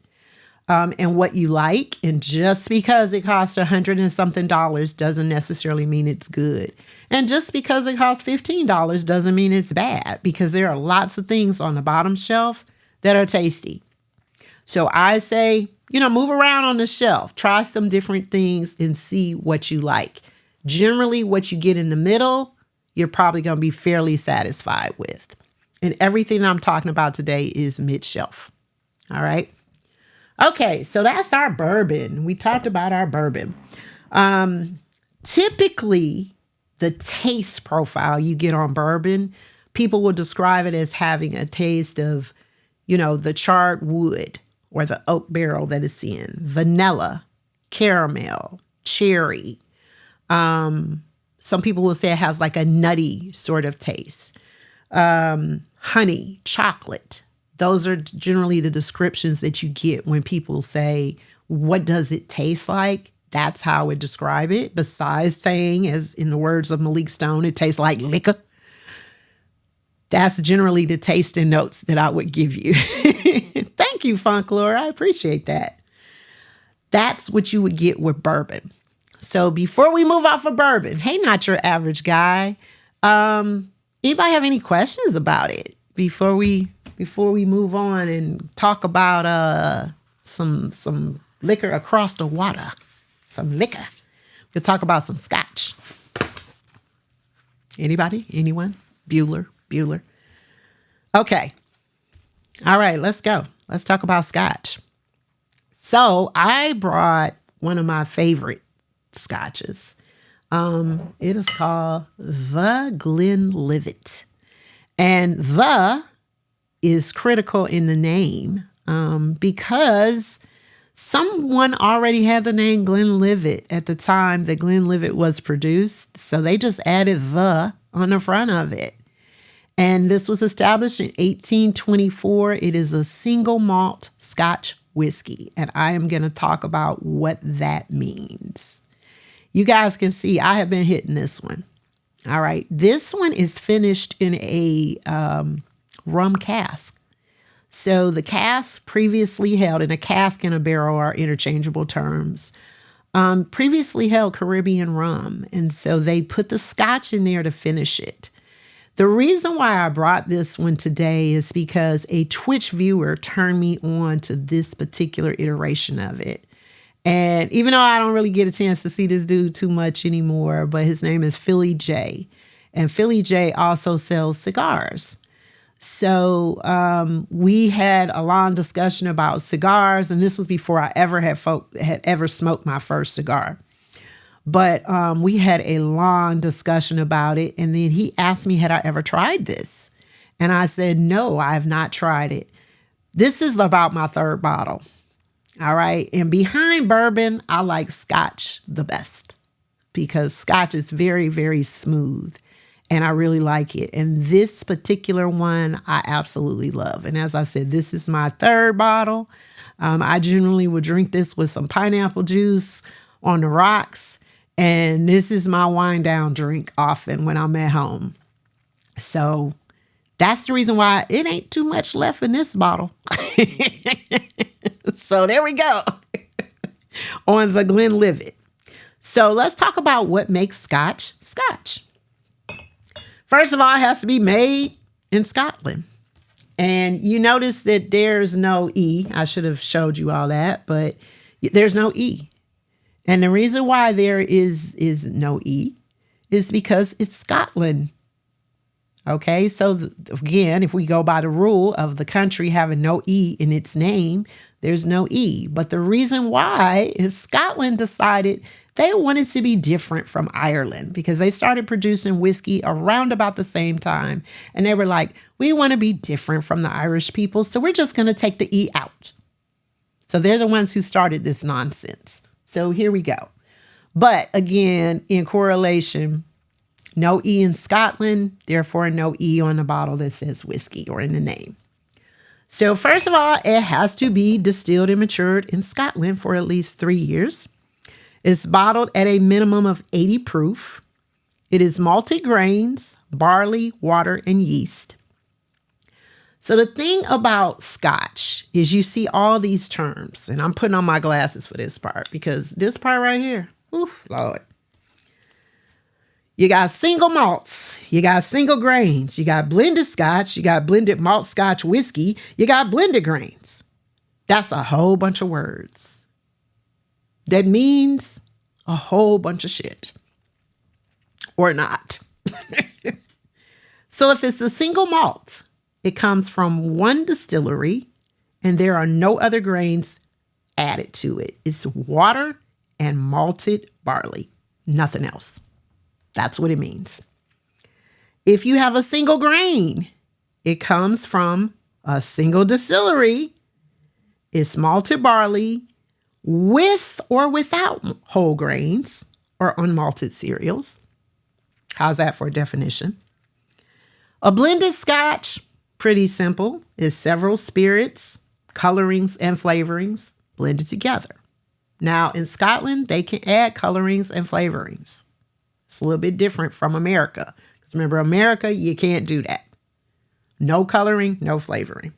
and what you like. And just because it costs $100 and something doesn't necessarily mean it's good. And just because it costs $15 doesn't mean it's bad, because there are lots of things on the bottom shelf that are tasty. So I say, move around on the shelf, try some different things and see what you like. Generally, what you get in the middle, you're probably going to be fairly satisfied with. And everything I'm talking about today is mid-shelf. All right. Okay, so that's our bourbon. We talked about our bourbon. Typically, the taste profile you get on bourbon, people will describe it as having a taste of, the charred wood or the oak barrel that it's in, vanilla, caramel, cherry. Some people will say it has like a nutty sort of taste. Honey, chocolate. Those are generally the descriptions that you get when people say, what does it taste like? That's how I would describe it. Besides saying, as in the words of Malik Stone, it tastes like liquor. That's generally the taste and notes that I would give you. Thank you, Funklore. I appreciate that. That's what you would get with bourbon. So before we move off of bourbon, hey, not your average guy. Anybody have any questions about it before we move on and talk about some liquor across the water? Some liquor. We'll talk about some scotch. Anybody? Anyone? Bueller. Okay. All right, let's go. Let's talk about scotch. So I brought one of my favorite scotches. It is called The Glenlivet. And the is critical in the name because someone already had the name Glenlivet at the time that Glenlivet was produced. So they just added the on the front of it. And this was established in 1824. It is a single malt Scotch whiskey. And I am going to talk about what that means. You guys can see I have been hitting this one. All right. This one is finished in a rum cask. So the cask previously held, and a cask and a barrel are interchangeable terms, previously held Caribbean rum. And so they put the scotch in there to finish it. The reason why I brought this one today is because a Twitch viewer turned me on to this particular iteration of it. And even though I don't really get a chance to see this dude too much anymore, but his name is Philly J. And Philly J also sells cigars. So we had a long discussion about cigars, and this was before I ever had ever smoked my first cigar. But we had a long discussion about it, and then he asked me, had I ever tried this? And I said, no, I have not tried it. This is about my third bottle. All right. And behind bourbon, I like scotch the best because scotch is very, very smooth. and I really like it. And this particular one, I absolutely love. And as I said, this is my third bottle. I generally would drink this with some pineapple juice on the rocks. And this is my wind down drink often when I'm at home. So that's the reason why it ain't too much left in this bottle. So there we go on the Glenlivet. So let's talk about what makes Scotch Scotch. First of all, it has to be made in Scotland. And you notice that there's no E. I should have showed you all that, but there's no E. And the reason why there is no E is because it's Scotland. Okay, so again, if we go by the rule of the country having no E in its name, there's no E. But the reason why is Scotland decided they wanted to be different from Ireland because they started producing whiskey around about the same time. And they were like, we want to be different from the Irish people, so we're just going to take the E out. So they're the ones who started this nonsense. So here we go. But again, in correlation, no E in Scotland, therefore no E on the bottle that says whiskey or in the name. So first of all, it has to be distilled and matured in Scotland for at least 3 years. It's bottled at a minimum of 80 proof. It is malted grains, barley, water, and yeast. So the thing about Scotch is you see all these terms, and I'm putting on my glasses for this part because this part right here, oof, Lord. You got single malts, you got single grains, you got blended Scotch, you got blended malt Scotch whiskey, you got blended grains. That's a whole bunch of words. That means a whole bunch of shit. Or not. So if it's a single malt, it comes from one distillery and there are no other grains added to it. It's water and malted barley, nothing else. That's what it means. If you have a single grain, it comes from a single distillery. It's malted barley with or without whole grains or unmalted cereals. How's that for a definition? A blended Scotch, pretty simple, is several spirits, colorings, and flavorings blended together. Now, in Scotland, they can add colorings and flavorings. It's a little bit different from America. Because remember, America, you can't do that. No coloring, no flavoring.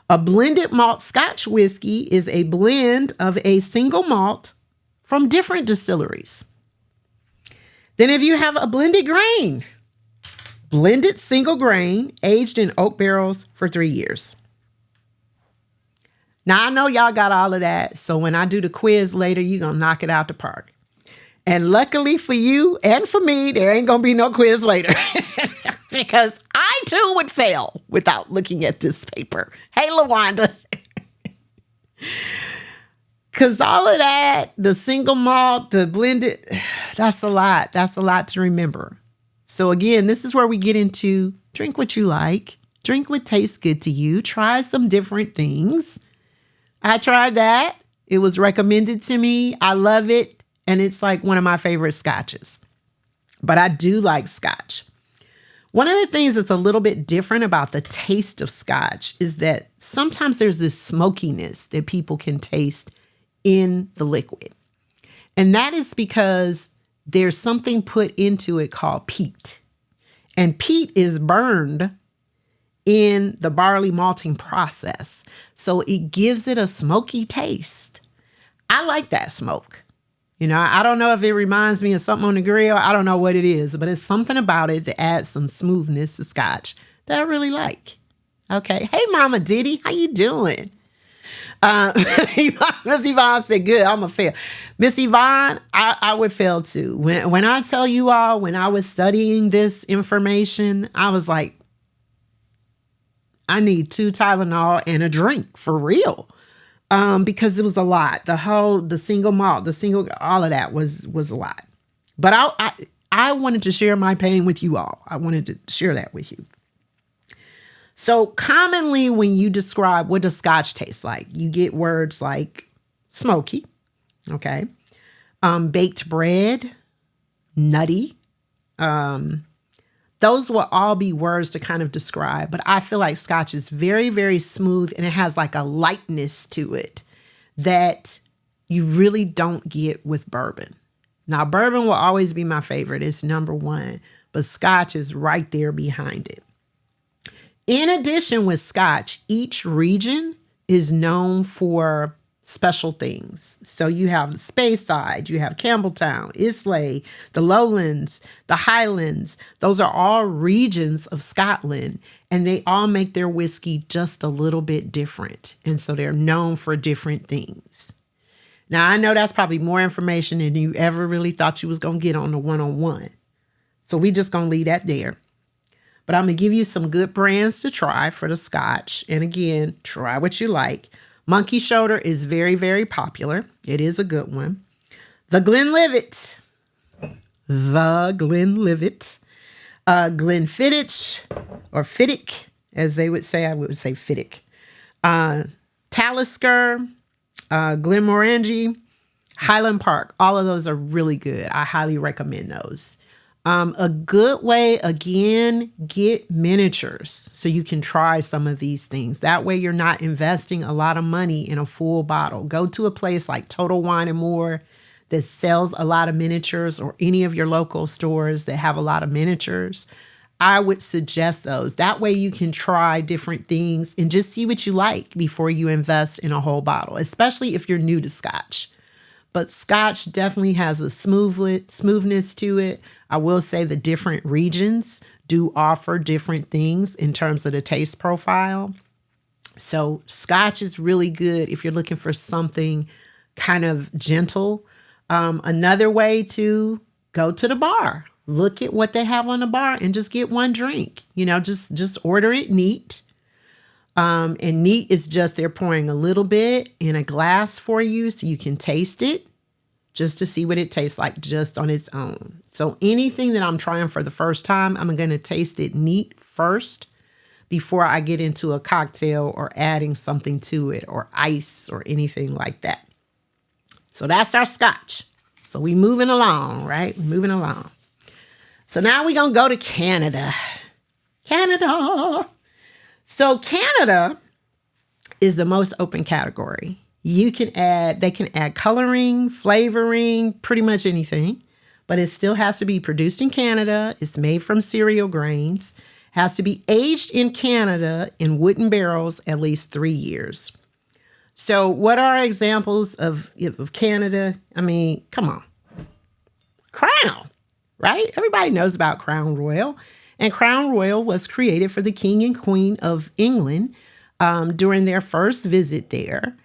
A blended malt Scotch whiskey is a blend of a single malt from different distilleries. Then if you have a blended grain, blended single grain aged in oak barrels for 3 years. Now, I know y'all got all of that. So when I do the quiz later, you're going to knock it out the park. And luckily for you and for me, there ain't going to be no quiz later because I too would fail without looking at this paper. Hey, LaWanda. Because all of that, the single malt, the blended, that's a lot. That's a lot to remember. So again, this is where we get into drink what you like, drink what tastes good to you, try some different things. I tried that. It was recommended to me. I love it. And it's like one of my favorite scotches. But I do like Scotch. One of the things that's a little bit different about the taste of Scotch is that sometimes there's this smokiness that people can taste in the liquid. And that is because there's something put into it called peat. And peat is burned in the barley malting process. So it gives it a smoky taste. I like that smoke. You know, I don't know if it reminds me of something on the grill. I don't know what it is, but it's something about it that adds some smoothness to Scotch that I really like. Okay. Hey, Mama Diddy, how you doing? Miss Yvonne said, good, I'm going to fail. Miss Yvonne, I would fail too. When I tell you all, when I was studying this information, I was like, I need 2 Tylenol and a drink for real. Because it was a lot. The single malt, all of that was a lot. But I wanted to share my pain with you all. I wanted to share that with you. So commonly when you describe what does Scotch taste like, you get words like smoky, okay, baked bread, nutty, Those will all be words to kind of describe, but I feel like Scotch is very, very smooth and it has like a lightness to it that you really don't get with bourbon. Now, bourbon will always be my favorite. It's number one, but Scotch is right there behind it. In addition with Scotch, each region is known for special things. So you have the Speyside, you have Campbelltown, Islay, the Lowlands, the Highlands. Those are all regions of Scotland, and they all make their whiskey just a little bit different. And so they're known for different things. Now, I know that's probably more information than you ever really thought you was going to get on the one-on-one. So we just going to leave that there. But I'm going to give you some good brands to try for the Scotch. And again, try what you like. Monkey Shoulder is very, very popular. It is a good one. The Glenlivet. Glenfiddich, or Fiddick, as they would say. I would say Fiddick. Talisker, Glenmorangie, Highland Park. All of those are really good. I highly recommend those. A good way, again, get miniatures so you can try some of these things. That way you're not investing a lot of money in a full bottle. Go to a place like Total Wine and More that sells a lot of miniatures, or any of your local stores that have a lot of miniatures. I would suggest those. That way you can try different things and just see what you like before you invest in a whole bottle, especially if you're new to Scotch. But Scotch definitely has a smoothness to it. I will say the different regions do offer different things in terms of the taste profile. So Scotch is really good if you're looking for something kind of gentle. Another way to go to the bar. Look at what they have on the bar and just get one drink. You know, just order it neat. And neat is just they're pouring a little bit in a glass for you so you can taste it just to see what it tastes like just on its own. So anything that I'm trying for the first time, I'm going to taste it neat first before I get into a cocktail or adding something to it or ice or anything like that. So that's our Scotch. So we moving along, right? We're moving along. So now we're going to go to Canada. Canada. So Canada is the most open category. They can add coloring, flavoring, pretty much anything, but it still has to be produced in Canada. It's made from cereal grains, has to be aged in Canada in wooden barrels at least 3 years. So what are examples of Canada? I mean, come on. Crown, right? Everybody knows about Crown Royal. And Crown Royal was created for the King and Queen of England during their first visit there.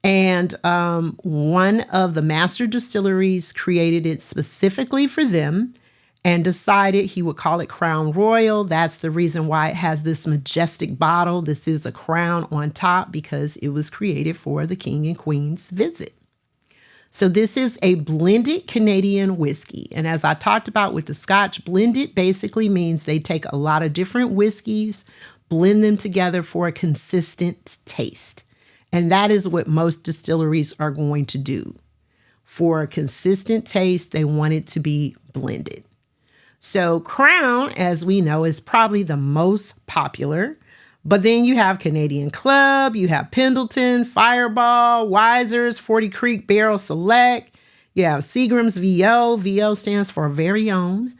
And one of the master distilleries created it specifically for them and decided he would call it Crown Royal. That's the reason why it has this majestic bottle. This is a crown on top because it was created for the King and Queen's visit. So this is a blended Canadian whiskey. And as I talked about with the Scotch, blended basically means they take a lot of different whiskeys, blend them together for a consistent taste. And that is what most distilleries are going to do. For a consistent taste, they want it to be blended. So Crown, as we know, is probably the most popular. But then you have Canadian Club, you have Pendleton, Fireball, Wiser's, 40 Creek Barrel Select. You have Seagram's VO. VO stands for Very Own.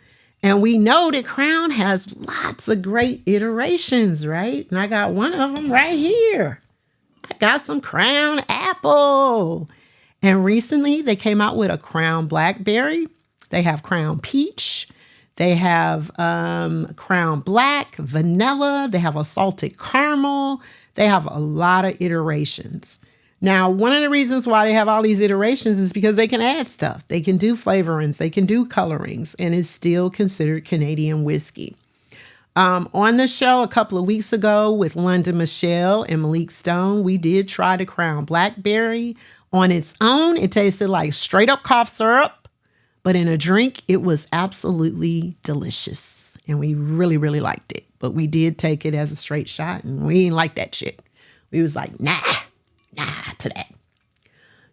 And we know that Crown has lots of great iterations, right? And I got one of them right here. I got some Crown Apple. And recently they came out with a Crown Blackberry. They have Crown Peach. They have Crown Black, Vanilla. They have a Salted Caramel. They have a lot of iterations. Now, one of the reasons why they have all these iterations is because they can add stuff. They can do flavorings. They can do colorings. And it's still considered Canadian whiskey. On the show a couple of weeks ago with London Michelle and Malik Stone, we did try the Crown Blackberry. On its own, it tasted like straight up cough syrup, but in a drink, it was absolutely delicious. And we really, really liked it. But we did take it as a straight shot, and we didn't like that shit. We was like, nah to that.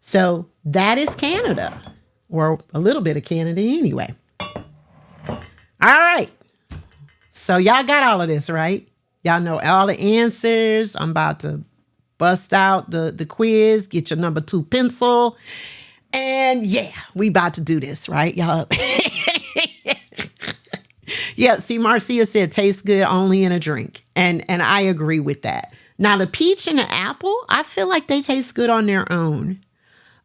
So that is Canada, or a little bit of Canada anyway. All right. So y'all got all of this, right? Y'all know all the answers. I'm about to bust out the quiz, get your number 2 pencil. And yeah, we about to do this, right, y'all? Yeah, see, Marcia said tastes good only in a drink. And I agree with that. Now, the peach and the apple, I feel like they taste good on their own.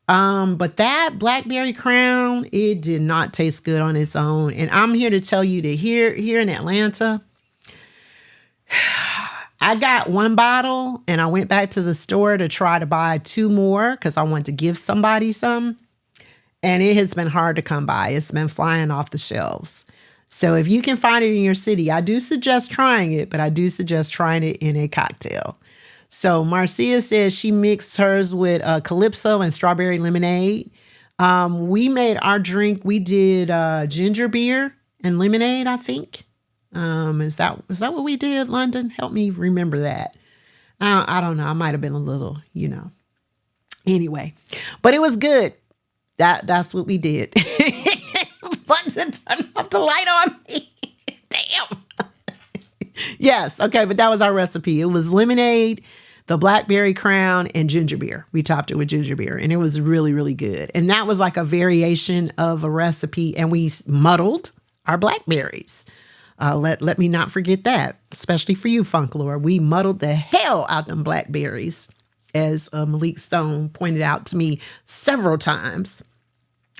But that blackberry crown, it did not taste good on its own. And I'm here to tell you that here in Atlanta, I got 1 bottle and I went back to the store to try to buy 2 more because I wanted to give somebody some. And it has been hard to come by. It's been flying off the shelves. So if you can find it in your city, I do suggest trying it, but I do suggest trying it in a cocktail. So Marcia says she mixed hers with Calypso and strawberry lemonade. We made our drink. We did ginger beer and lemonade, I think. Is that what we did, London? Help me remember that. I don't know. I might have been a little, Anyway, but it was good. That's what we did. But to turn off the light on me. Damn. Yes. Okay. But that was our recipe. It was lemonade, the blackberry crown, and ginger beer. We topped it with ginger beer and it was really, really good. And that was like a variation of a recipe. And we muddled our blackberries. Let me not forget that, especially for you, Funklore. We muddled the hell out them blackberries, as Malik Stone pointed out to me several times.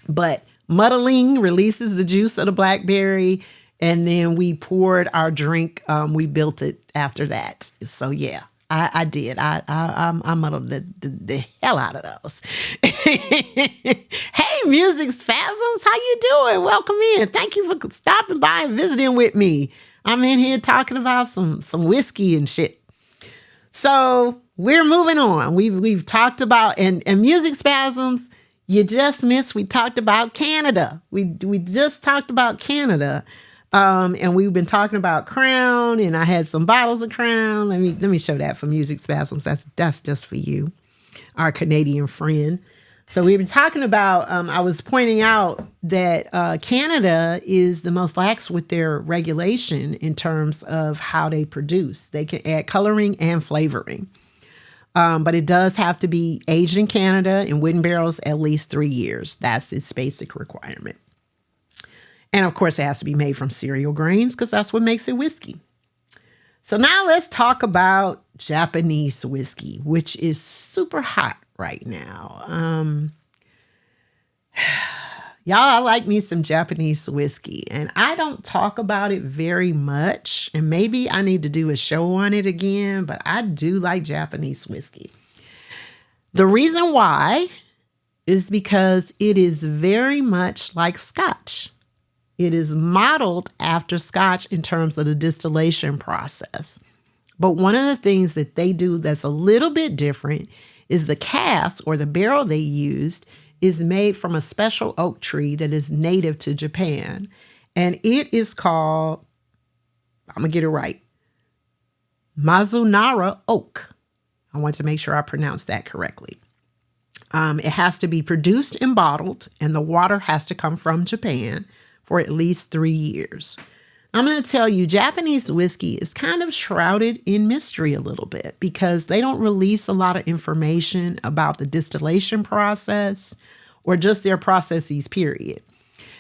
But muddling releases the juice of the blackberry, and then we poured our drink. We built it after that. So yeah, I did. I muddled the hell out of those. Hey, Music Spasms, how you doing? Welcome in. Thank you for stopping by and visiting with me. I'm in here talking about some whiskey and shit. So we're moving on. We've talked about and Music Spasms. You just missed. We talked about Canada. We just talked about Canada. And we've been talking about Crown, and I had some bottles of Crown. Let me show that for Music Spasms. That's just for you, our Canadian friend. So we've been talking about, I was pointing out that Canada is the most lax with their regulation in terms of how they produce. They can add coloring and flavoring. But it does have to be aged in Canada in wooden barrels at least 3 years. That's its basic requirement. And of course, it has to be made from cereal grains because that's what makes it whiskey. So now let's talk about Japanese whiskey, which is super hot right now. Y'all, I like me some Japanese whiskey, and I don't talk about it very much. And maybe I need to do a show on it again, but I do like Japanese whiskey. The reason why is because it is very much like Scotch. It is modeled after Scotch in terms of the distillation process. But one of the things that they do that's a little bit different is the cask or the barrel they used is made from a special oak tree that is native to Japan. And it is called, I'm going to get it right, Mizunara oak. I want to make sure I pronounce that correctly. It has to be produced and bottled, and the water has to come from Japan for at least 3 years. I'm going to tell you, Japanese whiskey is kind of shrouded in mystery a little bit because they don't release a lot of information about the distillation process or just their processes, period.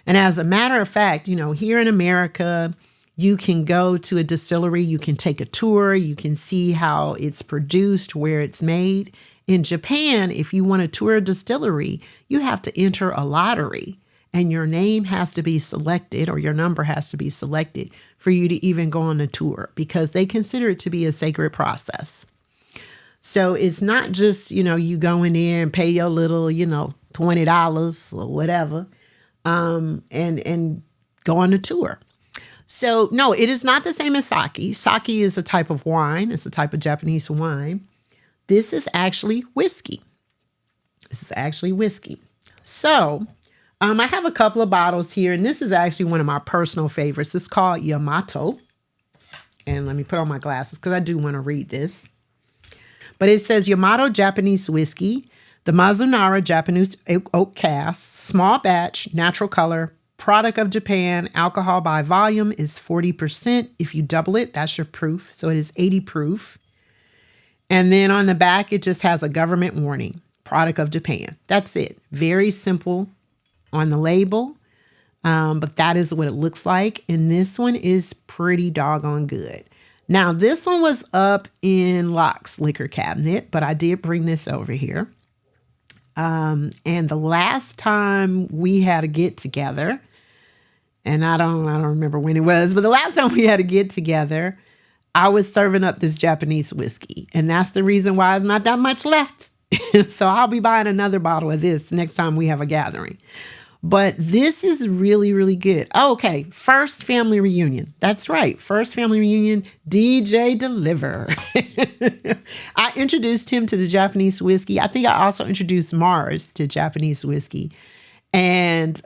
And as a matter of fact, here in America, you can go to a distillery, you can take a tour, you can see how it's produced, where it's made. In Japan, if you want to tour a distillery, you have to enter a lottery. And your name has to be selected or your number has to be selected for you to even go on the tour because they consider it to be a sacred process. So it's not just, you go in there and pay your little, $20 or whatever, and go on the tour. So no, it is not the same as sake. Sake is a type of wine. It's a type of Japanese wine. This is actually whiskey. So I have a couple of bottles here, and this is actually one of my personal favorites. It's called Yamato. And let me put on my glasses because I do want to read this. But it says Yamato Japanese whiskey, the Mizunara Japanese oak cask, small batch, natural color, product of Japan, alcohol by volume is 40%. If you double it, that's your proof. So it is 80 proof. And then on the back, it just has a government warning, product of Japan. That's it. Very simple on the label. But that is what it looks like. And this one is pretty doggone good. Now, this one was up in Locke's liquor cabinet, but I did bring this over here. And the last time we had a get together, and I don't remember when it was, but the last time we had a get together, I was serving up this Japanese whiskey. And that's the reason why there's not that much left. So I'll be buying another bottle of this next time we have a gathering. But this is really, really good. Okay, first family reunion. That's right. First family reunion, DJ Deliver. I introduced him to the Japanese whiskey. I think I also introduced Mars to Japanese whiskey. And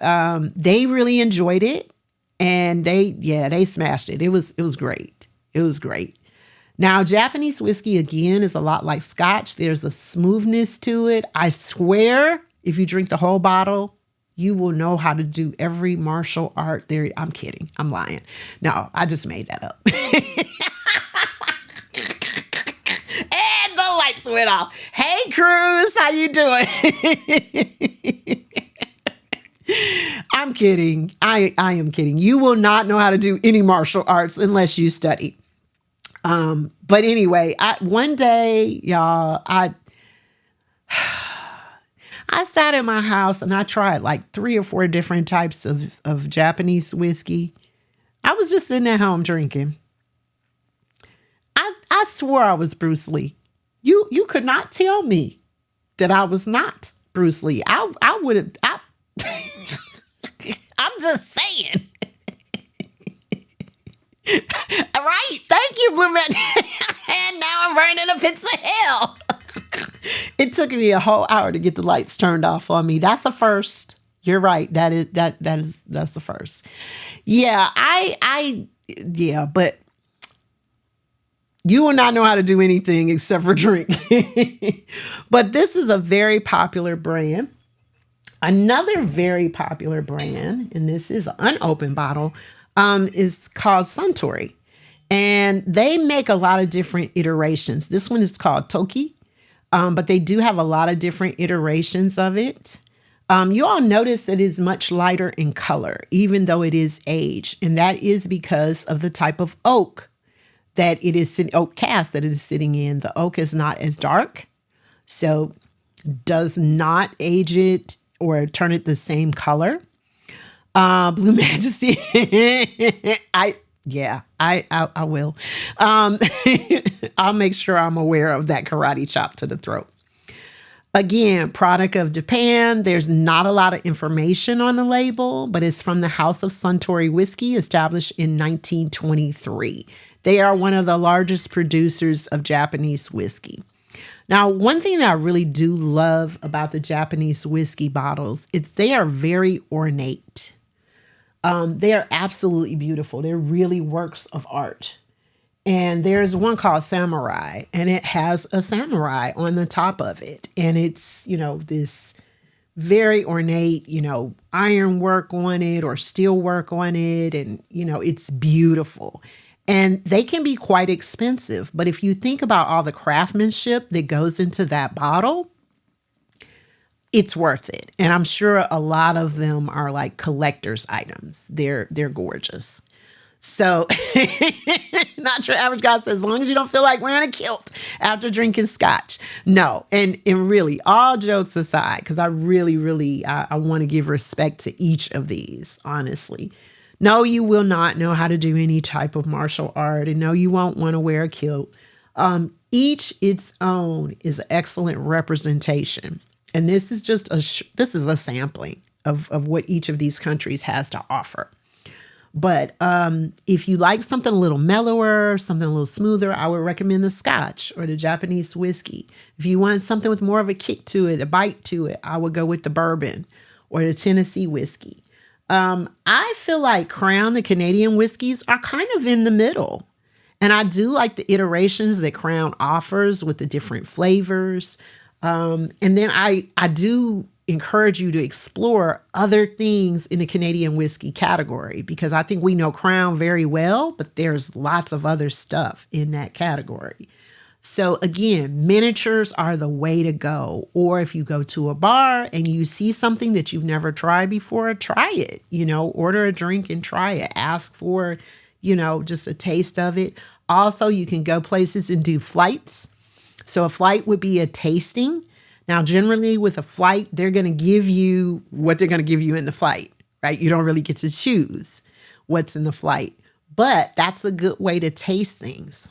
they really enjoyed it. And they smashed it. It was great. It was great. Now, Japanese whiskey, again, is a lot like Scotch. There's a smoothness to it. I swear, if you drink the whole bottle, you will know how to do every martial art there. I'm kidding. I'm lying. No, I just made that up. And the lights went off. Hey, Cruz, how you doing? I'm kidding. I am kidding. You will not know how to do any martial arts unless you study. But anyway, one day, y'all, I sat in my house and I tried like 3 or 4 different types of Japanese whiskey. I was just sitting at home drinking. I swore I was Bruce Lee. You could not tell me that I was not Bruce Lee. I would have. I'm just saying. All right. Thank you, Blue Man. And now I'm burning the pits of hell. It took me a whole hour to get the lights turned off on me. That's a first. You're right. That's the first. Yeah, but you will not know how to do anything except for drink. But this is a very popular brand. Another very popular brand, and this is an unopened bottle, is called Suntory. And they make a lot of different iterations. This one is called Toki. But they do have a lot of different iterations of it. You all notice that it is much lighter in color, even though it is aged. And that is because of the type of oak that it is, oak cast that it is sitting in. The oak is not as dark, so does not age it or turn it the same color. Blue Majesty, I will. I'll make sure I'm aware of that karate chop to the throat. Again, product of Japan. There's not a lot of information on the label, but it's from the House of Suntory Whiskey, established in 1923. They are one of the largest producers of Japanese whiskey. Now, one thing that I really do love about the Japanese whiskey bottles is they are very ornate. They are absolutely beautiful. They're really works of art. And there's one called Samurai, and it has a samurai on the top of it. And it's, this very ornate, iron work on it or steel work on it. And, it's beautiful. And they can be quite expensive. But if you think about all the craftsmanship that goes into that bottle, it's worth it. And I'm sure a lot of them are like collector's items. They're gorgeous. So not your average guy says, as long as you don't feel like wearing a kilt after drinking scotch. No. And really, all jokes aside, because I really, I want to give respect to each of these, honestly. No, you will not know how to do any type of martial art. And no, you won't want to wear a kilt. Each its own is an excellent representation. And this is just this is a sampling of what each of these countries has to offer. But if you like something a little mellower, something a little smoother, I would recommend the Scotch or the Japanese whiskey. If you want something with more of a kick to it, a bite to it, I would go with the bourbon or the Tennessee whiskey. I feel like Crown, the Canadian whiskeys, are kind of in the middle. And I do like the iterations that Crown offers with the different flavors. And then I do encourage you to explore other things in the Canadian whiskey category, because I think we know Crown very well, but there's lots of other stuff in that category. So again, miniatures are the way to go. Or if you go to a bar and you see something that you've never tried before, try it. Order a drink and try it. Ask for, just a taste of it. Also, you can go places and do flights. So a flight would be a tasting. Now, generally with a flight, they're going to give you what they're going to give you in the flight, right? You don't really get to choose what's in the flight, but that's a good way to taste things.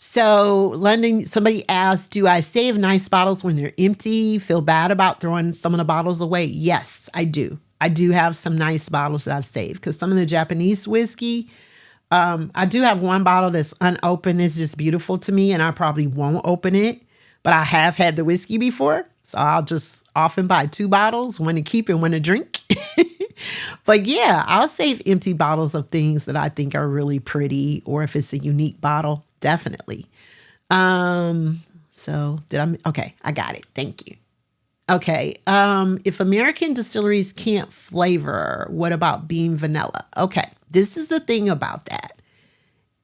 So London, somebody asked, do I save nice bottles when they're empty? Feel bad about throwing some of the bottles away? Yes, I do. I do have some nice bottles that I've saved, because some of the Japanese whiskey, I do have one bottle that's unopened. It's just beautiful to me, and I probably won't open it, but I have had the whiskey before. So I'll just often buy 2 bottles, one to keep and one to drink. But yeah, I'll save empty bottles of things that I think are really pretty, or if it's a unique bottle, definitely. Okay, I got it. Thank you. Okay. If American distilleries can't flavor, what about being vanilla? Okay. This is the thing about that.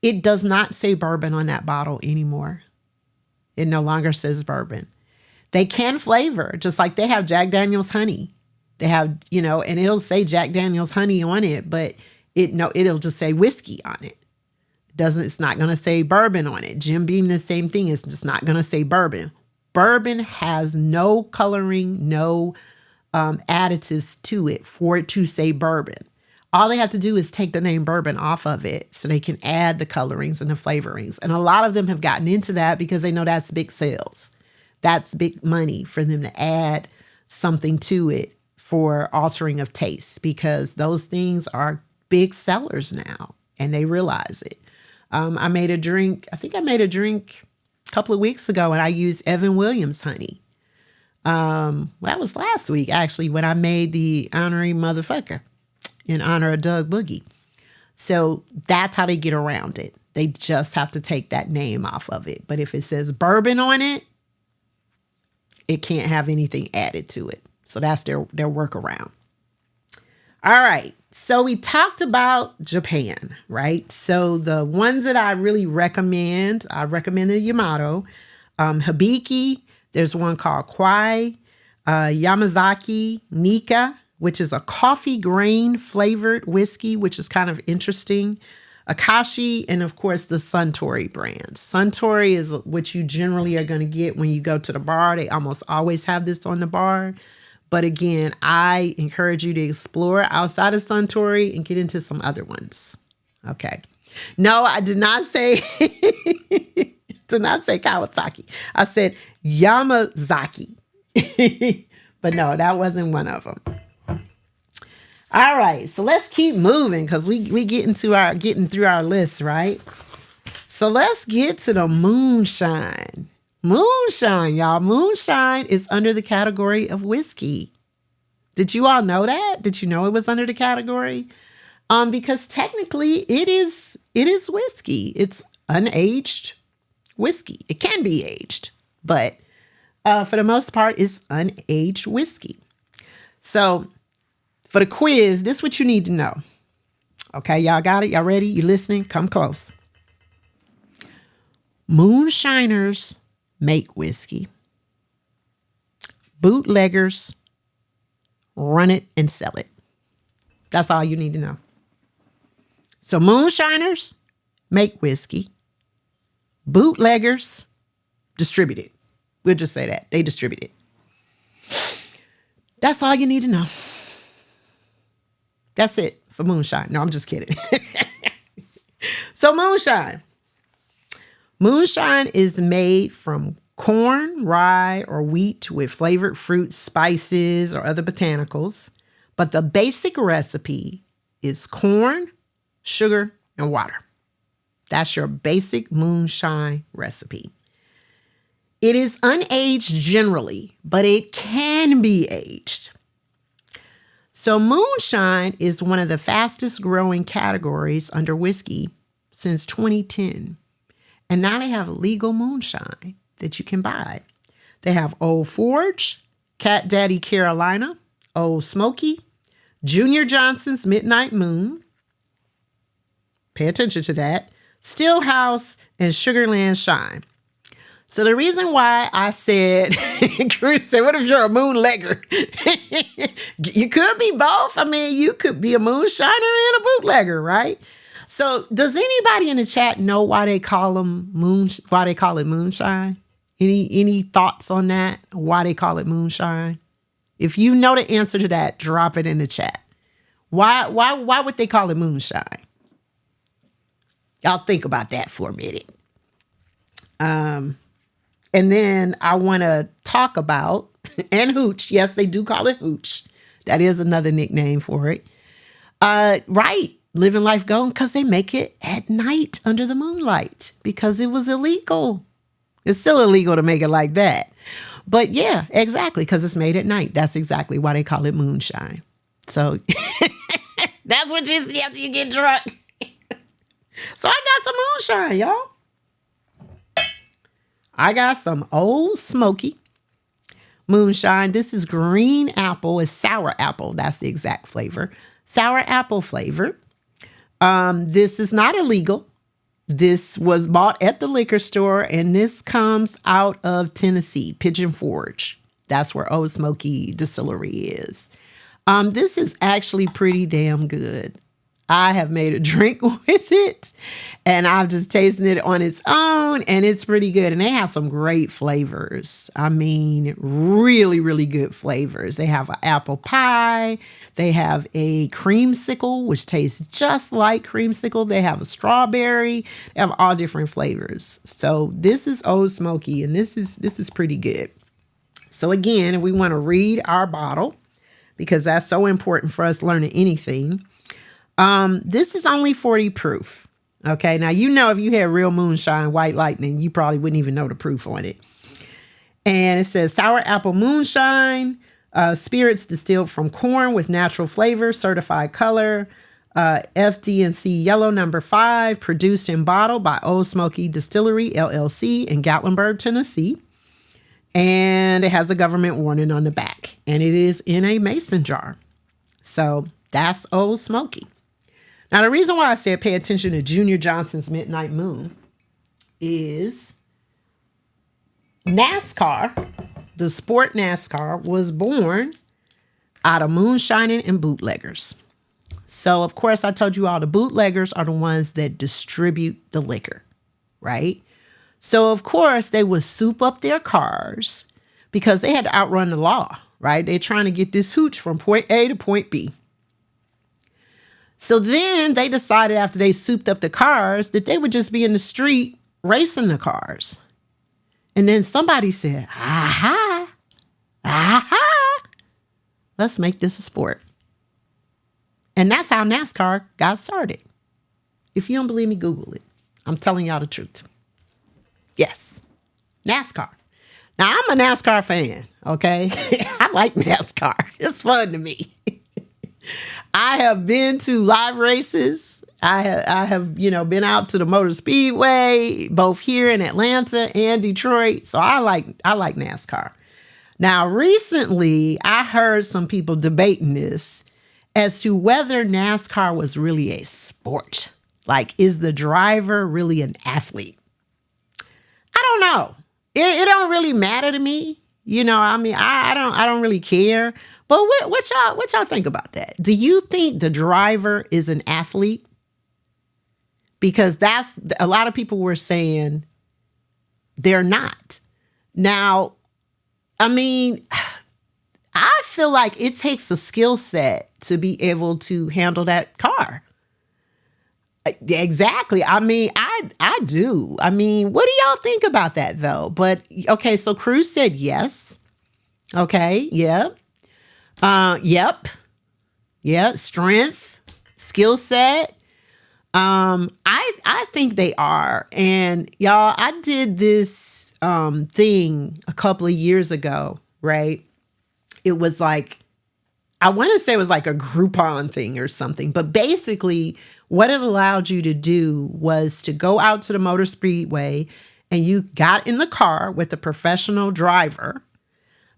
It does not say bourbon on that bottle anymore. It no longer says bourbon. They can flavor, just like they have Jack Daniel's honey. They have, and it'll say Jack Daniel's honey on it, but it'll just say whiskey on it. It's not going to say bourbon on it. Jim Beam, the same thing. It's just not going to say bourbon. Bourbon has no coloring, no additives to it for it to say bourbon. All they have to do is take the name bourbon off of it so they can add the colorings and the flavorings. And a lot of them have gotten into that because they know that's big sales. That's big money for them to add something to it for altering of taste, because those things are big sellers now and they realize it. I made a drink a couple of weeks ago, and I used Evan Williams honey. That was last week, actually, when I made the honorary motherfucker in honor of Doug Boogie. So that's how they get around it. They just have to take that name off of it. But if it says bourbon on it, it can't have anything added to it. So that's their workaround. All right. So we talked about Japan, right? So the ones that I really recommend, I recommend the Yamato, Hibiki. There's one called Kwai, Yamazaki Nika, which is a coffee grain flavored whiskey, which is kind of interesting. Akashi, and of course the Suntory brand. Suntory is what you generally are going to get when you go to the bar. They almost always have this on the bar. But again, I encourage you to explore outside of Suntory and get into some other ones. Okay. No, I did not say Kawasaki. I said Yamazaki. But no, that wasn't one of them. All right, so let's keep moving, because we getting through our list, right? So let's get to the moonshine. Moonshine, y'all. Moonshine is under the category of whiskey. Did you all know that? Did you know it was under the category? Because technically it is whiskey. It's unaged whiskey. It can be aged, but for the most part, it's unaged whiskey. So for the quiz, this is what you need to know. Okay, y'all got it? Y'all ready? You listening? Come close. Moonshiners make whiskey. Bootleggers run it and sell it. That's all you need to know. So moonshiners make whiskey. Bootleggers distribute it. We'll just say that. They distribute it. That's all you need to know. That's it for moonshine. No, I'm just kidding. So moonshine. Moonshine is made from corn, rye, or wheat with flavored fruits, spices, or other botanicals. But the basic recipe is corn, sugar, and water. That's your basic moonshine recipe. It is unaged generally, but it can be aged. So moonshine is one of the fastest growing categories under whiskey since 2010. And now they have legal moonshine that you can buy. They have Old Forge, Cat Daddy Carolina, Old Smoky, Junior Johnson's Midnight Moon. Pay attention to that. Stillhouse and Sugarland Shine. So the reason why I said, Chris said, what if you're a moonlegger? You could be both. I mean, you could be a moonshiner and a bootlegger, right? So does anybody in the chat know why they call them why they call it moonshine? Any thoughts on that? Why they call it moonshine? If you know the answer to that, drop it in the chat. Why would they call it moonshine? Y'all think about that for a minute. And then I want to talk about, and hooch. Yes, they do call it hooch. That is another nickname for it. Right. Living life going because they make it at night under the moonlight because it was illegal. It's still illegal to make it like that. But yeah, exactly. Because it's made at night. That's exactly why they call it moonshine. So that's what you see after you get drunk. So I got some moonshine, y'all. I got some Old Smoky moonshine. This is green apple. It's sour apple. That's the exact flavor. Sour apple flavor. This is not illegal. This was bought at the liquor store, and this comes out of Tennessee, Pigeon Forge. That's where Old Smoky Distillery is. This is actually pretty damn good. I have made a drink with it, and I've just tasted it on its own, and it's pretty good. And they have some great flavors. I mean, really, really good flavors. They have an apple pie. They have a creamsicle, which tastes just like creamsicle. They have a strawberry. They have all different flavors. So this is Old Smoky, and this is pretty good. So again, if we want to read our bottle, because that's so important for us learning anything. This is only 40 proof. Okay. Now, you know, if you had real moonshine, white lightning, you probably wouldn't even know the proof on it. And it says sour apple moonshine, spirits distilled from corn with natural flavor, certified color, FD&C yellow number 5, produced and bottled by Old Smoky Distillery, LLC in Gatlinburg, Tennessee. And it has a government warning on the back, and it is in a mason jar. So that's Old Smoky. Now, the reason why I said pay attention to Junior Johnson's Midnight Moon is NASCAR, the sport NASCAR, was born out of moonshining and bootleggers. So, of course, I told you all the bootleggers are the ones that distribute the liquor, right? So, of course, they would soup up their cars because they had to outrun the law, right? They're trying to get this hooch from point A to point B. So then they decided after they souped up the cars that they would just be in the street racing the cars. And then somebody said, aha, let's make this a sport. And that's how NASCAR got started. If you don't believe me, Google it. I'm telling y'all the truth. Yes, NASCAR. Now, I'm a NASCAR fan, okay? I like NASCAR. It's fun to me. I have been to live races. I have, been out to the Motor Speedway, both here in Atlanta and Detroit. So I like NASCAR. Now, recently, I heard some people debating this as to whether NASCAR was really a sport. Like, is the driver really an athlete? I don't know. It don't really matter to me. I don't really care. But what y'all think about that? Do you think the driver is an athlete? Because that's a lot of people were saying they're not. Now, I mean, I feel like it takes a skill set to be able to handle that car. Exactly. I mean, I do. I mean, what do y'all think about that though? But okay, so Cruz said yes. Okay, yeah. Yep. Yeah, strength, skill set. I think they are. And y'all, I did this thing a couple of years ago, right? It was like, I want to say it was like a Groupon thing or something, but basically what it allowed you to do was to go out to the Motor Speedway and you got in the car with a professional driver.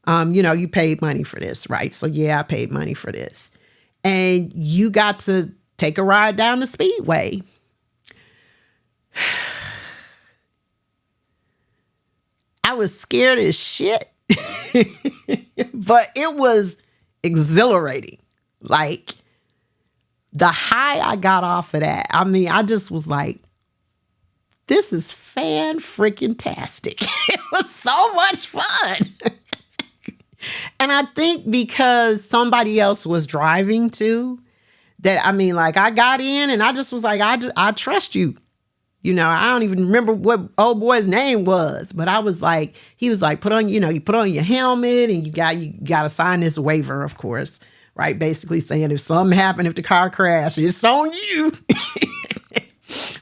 You paid money for this, right? So yeah, I paid money for this. And you got to take a ride down the speedway. I was scared as shit, but it was exhilarating. Like the high I got off of that. I mean, I just was like, this is fan-freaking-tastic. It was so much fun. And I think because somebody else was driving too, that, I mean, like I got in and I just was like, I trust you. I don't even remember what old boy's name was, but I was like, he was like, you put on your helmet and you got to sign this waiver, of course, right? Basically saying if something happened, if the car crashed, it's on you.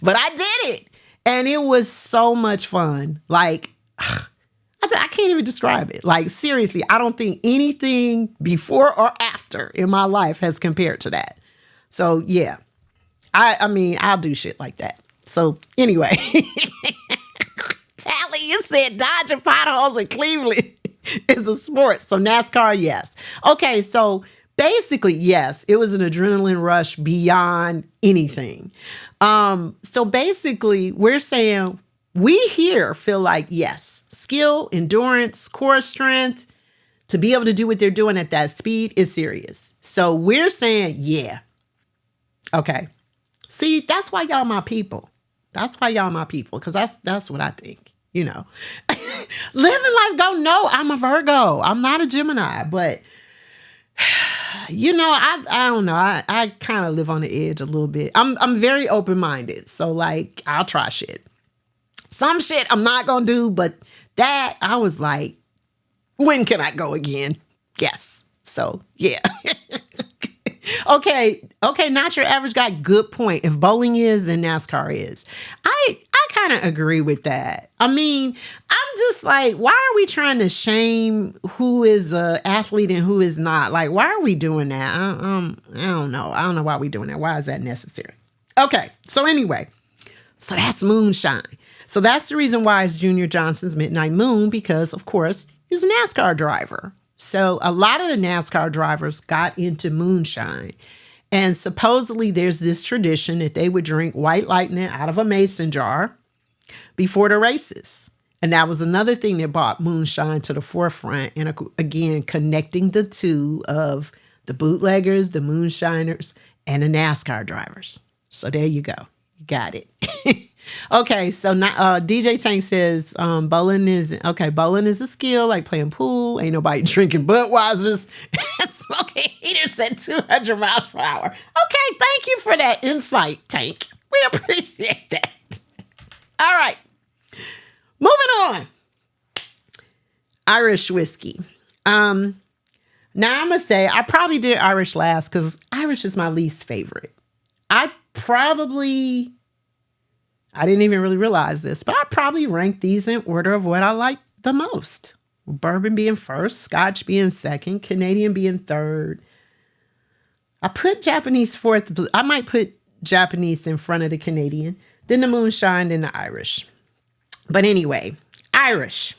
But I did it. And it was so much fun. Like, I can't even describe it. Like, seriously, I don't think anything before or after in my life has compared to that. So, yeah. I mean, I'll do shit like that. So, anyway. Tally, you said dodging potholes in Cleveland is a sport. So, NASCAR, yes. Okay, so basically, yes, it was an adrenaline rush beyond anything. So basically, we're saying we here feel like, yes, skill, endurance, core strength to be able to do what they're doing at that speed is serious. So we're saying, yeah. Okay. See, that's why y'all my people. That's why y'all my people. Because that's what I think, Living life don't know. I'm a Virgo. I'm not a Gemini, but I don't know. I kind of live on the edge a little bit. I'm very open-minded. So like, I'll try shit. Some shit I'm not going to do, but that I was like, when can I go again? Yes. So yeah. Okay. Not your average guy. Good point. If bowling is, then NASCAR is. I kind of agree with that. I mean, I'm just like, why are we trying to shame who is an athlete and who is not? Like, why are we doing that? I don't know. I don't know why we're doing that. Why is that necessary? Okay. So anyway, so that's moonshine. So that's the reason why it's Junior Johnson's Midnight Moon, because of course he's a NASCAR driver. So a lot of the NASCAR drivers got into moonshine. And supposedly there's this tradition that they would drink white lightning out of a mason jar before the races. And that was another thing that brought moonshine to the forefront. And again, connecting the two of the bootleggers, the moonshiners, and the NASCAR drivers. So there you go. You got it. Okay, so now, DJ Tank says bowling is a skill like playing pool. Ain't nobody drinking Budweisers and smoking heaters at 200 miles per hour. Okay, thank you for that insight, Tank. We appreciate that. All right, moving on. Irish whiskey. Now I'm gonna say I probably did Irish last because Irish is my least favorite. I didn't even really realize this, but I probably rank these in order of what I like the most. Bourbon being first, Scotch being second, Canadian being third. I put Japanese fourth. I might put Japanese in front of the Canadian, then the moonshine, then the Irish. But anyway, Irish.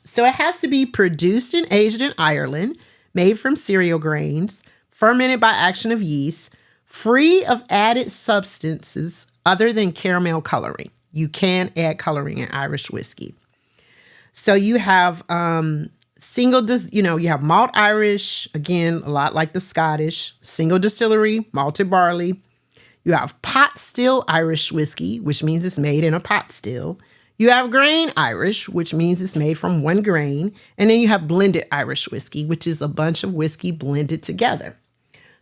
So it has to be produced and aged in Ireland, made from cereal grains, fermented by action of yeast, free of added substances other than caramel coloring. You can add coloring in Irish whiskey. So you have you have malt Irish, again, a lot like the Scottish, single distillery, malted barley. You have pot still Irish whiskey, which means it's made in a pot still. You have grain Irish, which means it's made from one grain. And then you have blended Irish whiskey, which is a bunch of whiskey blended together.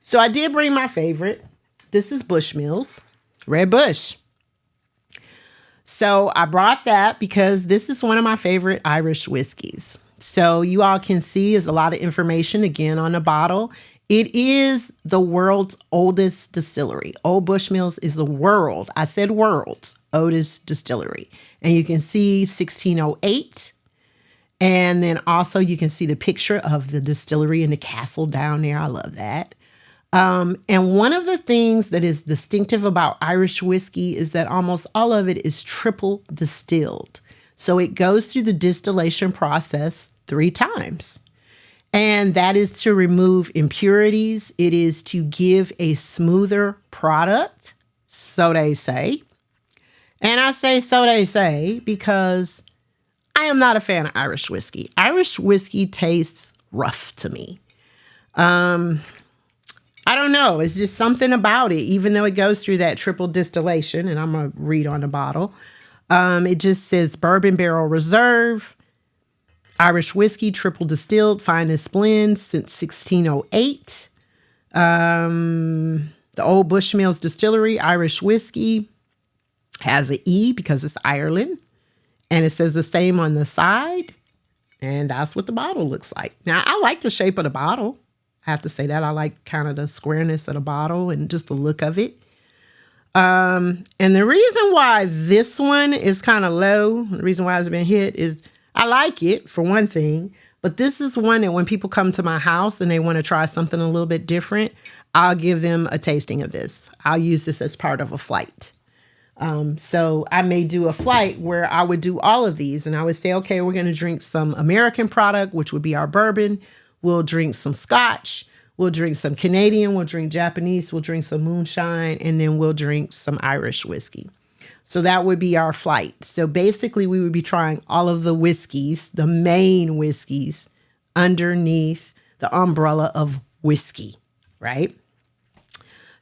So I did bring my favorite. This is Bushmills. Red Bush. So I brought that because this is one of my favorite Irish whiskeys. So you all can see is a lot of information again on the bottle. It is the world's oldest distillery. Old Bushmills is the world's oldest distillery. And you can see 1608. And then also you can see the picture of the distillery and the castle down there. I love that. And one of the things that is distinctive about Irish whiskey is that almost all of it is triple distilled. So it goes through the distillation process 3 times. And that is to remove impurities. It is to give a smoother product, so they say. And I say so they say because I am not a fan of Irish whiskey. Irish whiskey tastes rough to me. I don't know. It's just something about it, even though it goes through that triple distillation. And I'm going to read on the bottle. It just says Bourbon Barrel Reserve, Irish whiskey, triple distilled, finest blend since 1608. The Old Bushmills Distillery, Irish whiskey, has an E because it's Ireland. And it says the same on the side. And that's what the bottle looks like. Now, I like the shape of the bottle. I have to say that. I like kind of the squareness of the bottle and just the look of it. And the reason why this one is kind of low, the reason why it's been hit is I like it, for one thing. But this is one that when people come to my house and they want to try something a little bit different, I'll give them a tasting of this. I'll use this as part of a flight. So I may do a flight where I would do all of these and I would say, okay, we're going to drink some American product, which would be our bourbon. We'll drink some scotch. We'll drink some Canadian. We'll drink Japanese. We'll drink some moonshine. And then we'll drink some Irish whiskey. So that would be our flight. So basically we would be trying all of the whiskeys, the main whiskeys, underneath the umbrella of whiskey, right?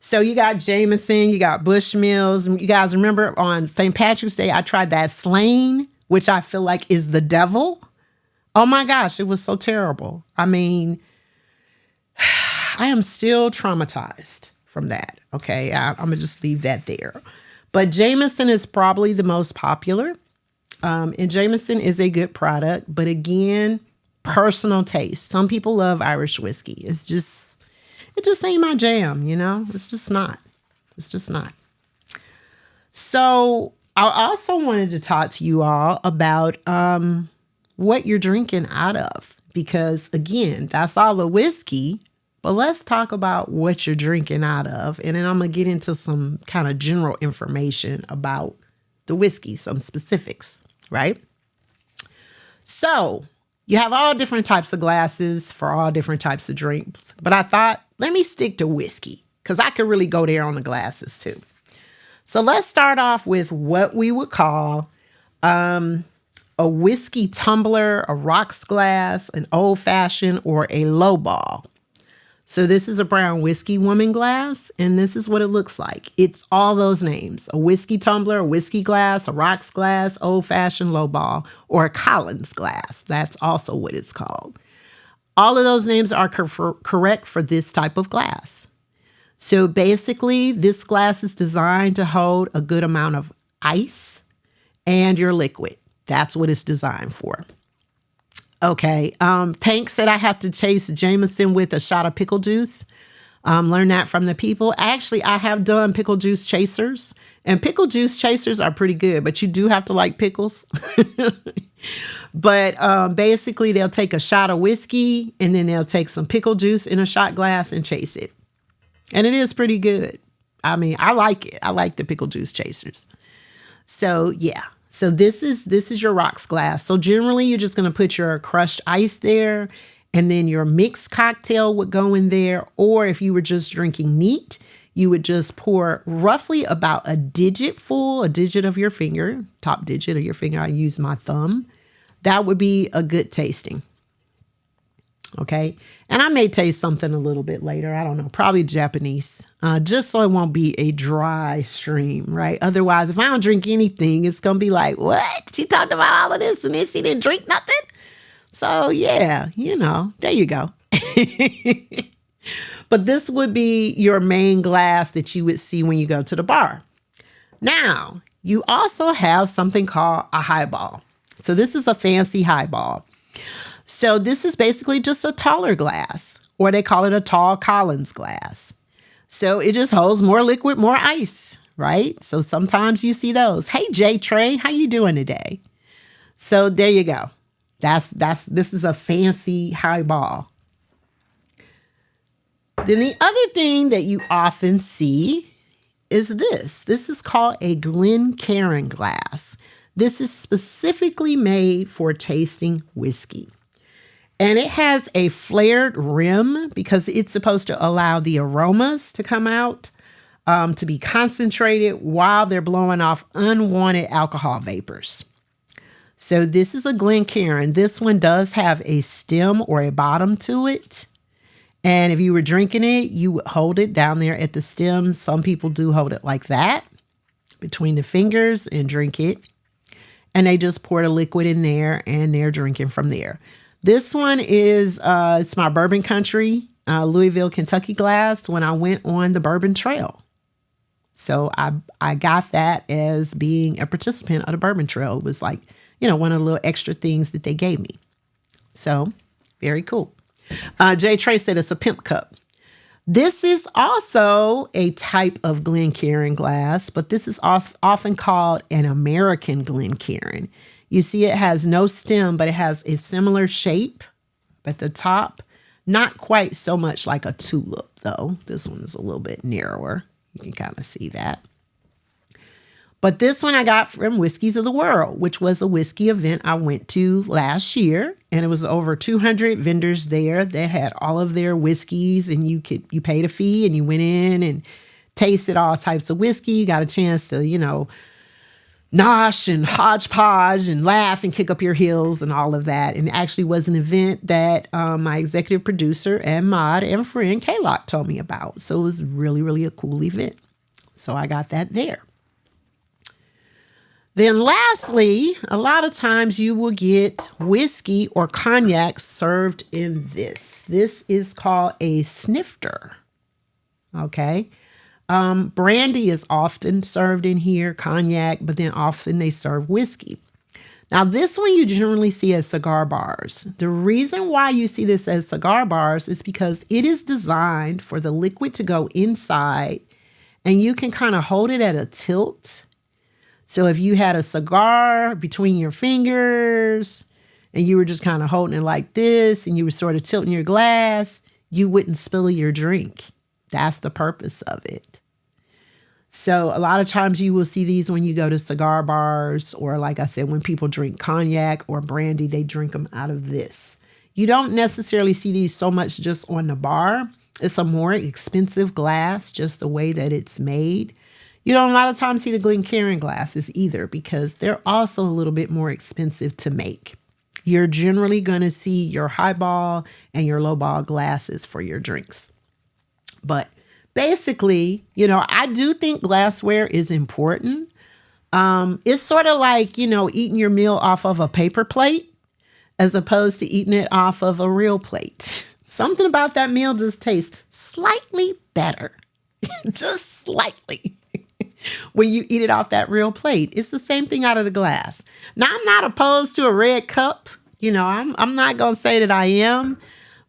So you got Jameson, you got Bushmills. You guys remember on St. Patrick's Day, I tried that Slain, which I feel like is the devil. Oh my gosh, it was so terrible. I mean, I am still traumatized from that. Okay, I'm going to just leave that there. But Jameson is probably the most popular. And Jameson is a good product. But again, personal taste. Some people love Irish whiskey. It just ain't my jam, you know? It's just not. It's just not. So I also wanted to talk to you all about what you're drinking out of. Because again, that's all the whiskey. But let's talk about what you're drinking out of. And then I'm going to get into some kind of general information about the whiskey, some specifics, right? So you have all different types of glasses for all different types of drinks. But I thought, let me stick to whiskey because I could really go there on the glasses too. So let's start off with what we would call a whiskey tumbler, a rocks glass, an old fashioned, or a lowball. So this is a brown whiskey woman glass, and this is what it looks like. It's all those names: a whiskey tumbler, a whiskey glass, a rocks glass, old-fashioned, lowball, or a Collins glass. That's also what it's called. All of those names are correct for this type of glass. So basically, this glass is designed to hold a good amount of ice and your liquid. That's what it's designed for. Okay, Tank said I have to taste Jameson with a shot of pickle juice. Learn that from the people. Actually, I have done pickle juice chasers, and pickle juice chasers are pretty good, but you do have to like pickles. But basically, they'll take a shot of whiskey, and then they'll take some pickle juice in a shot glass and chase it. And it is pretty good. I mean, I like it. I like the pickle juice chasers. So, yeah. So this is your rocks glass. So generally, you're just going to put your crushed ice there, and then your mixed cocktail would go in there. Or if you were just drinking neat, you would just pour roughly about a digit of your finger, top digit of your finger. I use my thumb. That would be a good tasting. Okay. And I may taste something a little bit later. I don't know, probably Japanese, just so it won't be a dry stream, right? Otherwise, if I don't drink anything, it's going to be like, what? She talked about all of this and then she didn't drink nothing. So yeah, there you go. But this would be your main glass that you would see when you go to the bar. Now, you also have something called a highball. So this is a fancy highball. So this is basically just a taller glass, or they call it a tall Collins glass. So it just holds more liquid, more ice, right? So sometimes you see those. Hey, J Trey, how you doing today? So there you go. This is a fancy highball. Then the other thing that you often see is this. This is called a Glencairn glass. This is specifically made for tasting whiskey. And it has a flared rim because it's supposed to allow the aromas to come out, to be concentrated while they're blowing off unwanted alcohol vapors. So this is a Glencairn. This one does have a stem or a bottom to it. And if you were drinking it, you would hold it down there at the stem. Some people do hold it like that between the fingers and drink it. And they just pour the liquid in there and they're drinking from there. This one is, it's my Bourbon Country, Louisville, Kentucky glass when I went on the Bourbon Trail. So I got that as being a participant of the Bourbon Trail. It was like, one of the little extra things that they gave me. So very cool. Jay Trey said it's a pimp cup. This is also a type of Glencairn glass, but this is often called an American Glencairn. You see it has no stem, but it has a similar shape at the top. Not quite so much like a tulip, though. This one is a little bit narrower. You can kind of see that. But this one I got from Whiskeys of the World, which was a whiskey event I went to last year. And it was over 200 vendors there that had all of their whiskeys. And you paid a fee and you went in and tasted all types of whiskey. You got a chance to, nosh and hodgepodge and laugh and kick up your heels and all of that. And it actually was an event that my executive producer and mod and friend K-Lock told me about. So it was really, really a cool event. So I got that there. Then lastly, a lot of times you will get whiskey or cognac served in this. This is called a snifter. Okay. Brandy is often served in here, cognac, but then often they serve whiskey. Now, this one you generally see as cigar bars. The reason why you see this as cigar bars is because it is designed for the liquid to go inside and you can kind of hold it at a tilt. So if you had a cigar between your fingers and you were just kind of holding it like this and you were sort of tilting your glass, you wouldn't spill your drink. That's the purpose of it. So a lot of times you will see these when you go to cigar bars, or like I said, when people drink cognac or brandy, they drink them out of this. You don't necessarily see these so much just on the bar. It's a more expensive glass, just the way that it's made. You don't a lot of times see the Glencairn glasses either because they're also a little bit more expensive to make. You're generally going to see your highball and your lowball glasses for your drinks. But basically, I do think glassware is important. It's sort of like, eating your meal off of a paper plate as opposed to eating it off of a real plate. Something about that meal just tastes slightly better. Just slightly. When you eat it off that real plate. It's the same thing out of the glass. Now, I'm not opposed to a red cup. I'm not going to say that I am.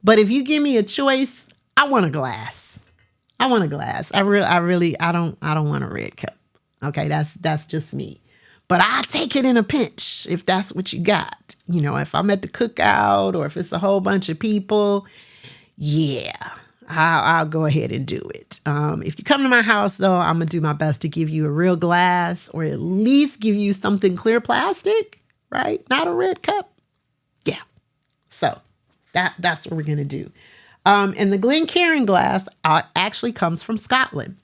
But if you give me a choice, I want a glass. I want a glass. I don't want a red cup. Okay, that's just me. But I take it in a pinch if that's what you got. If I'm at the cookout or if it's a whole bunch of people, yeah. I'll go ahead and do it. If you come to my house, though, I'm going to do my best to give you a real glass or at least give you something clear plastic, right? Not a red cup. Yeah. So that's what we're going to do. And the Glencairn glass actually comes from Scotland.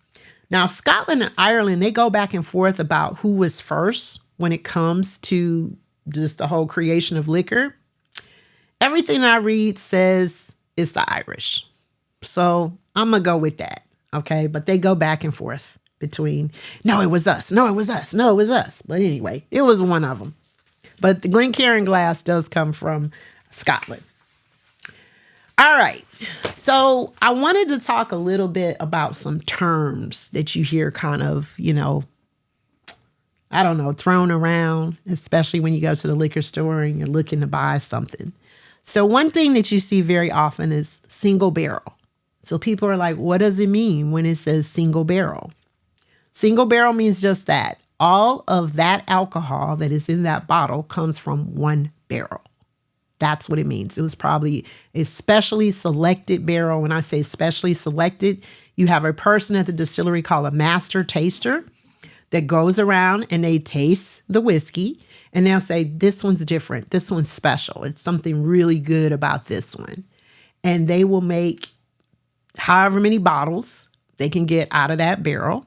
Now, Scotland and Ireland, they go back and forth about who was first when it comes to just the whole creation of liquor. Everything I read says it's the Irish. So I'm going to go with that. Okay. But they go back and forth between, no, it was us. No, it was us. No, it was us. But anyway, it was one of them. But the Glencairn glass does come from Scotland. All right. So I wanted to talk a little bit about some terms that you hear kind of, thrown around, especially when you go to the liquor store and you're looking to buy something. So one thing that you see very often is single barrel. So people are like, what does it mean when it says single barrel? Single barrel means just that. All of that alcohol that is in that bottle comes from one barrel. That's what it means. It was probably a specially selected barrel. When I say specially selected, you have a person at the distillery called a master taster that goes around and they taste the whiskey And they'll say, this one's different. This one's special. It's something really good about this one. And they will make however many bottles they can get out of that barrel.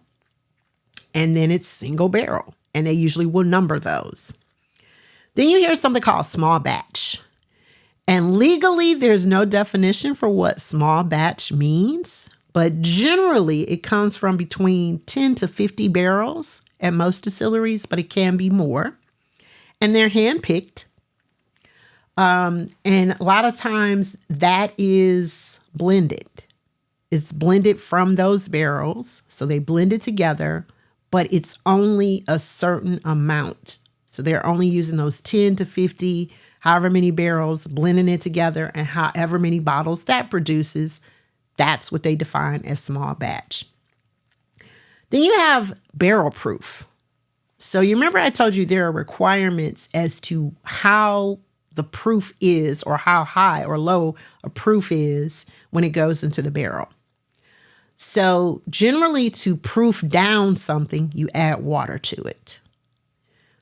And then it's single barrel. And they usually will number those. Then you hear something called small batch. And legally, there's no definition for what small batch means. But generally, it comes from between 10 to 50 barrels at most distilleries, but it can be more. And they're handpicked. And a lot of times that is blended. It's blended from those barrels. So they blend it together, but it's only a certain amount. So they're only using those 10 to 50, however many barrels, blending it together, and however many bottles that produces, that's what they define as small batch. Then you have barrel proof. So you remember I told you there are requirements as to how the proof is or how high or low a proof is when it goes into the barrel. So generally to proof down something, you add water to it.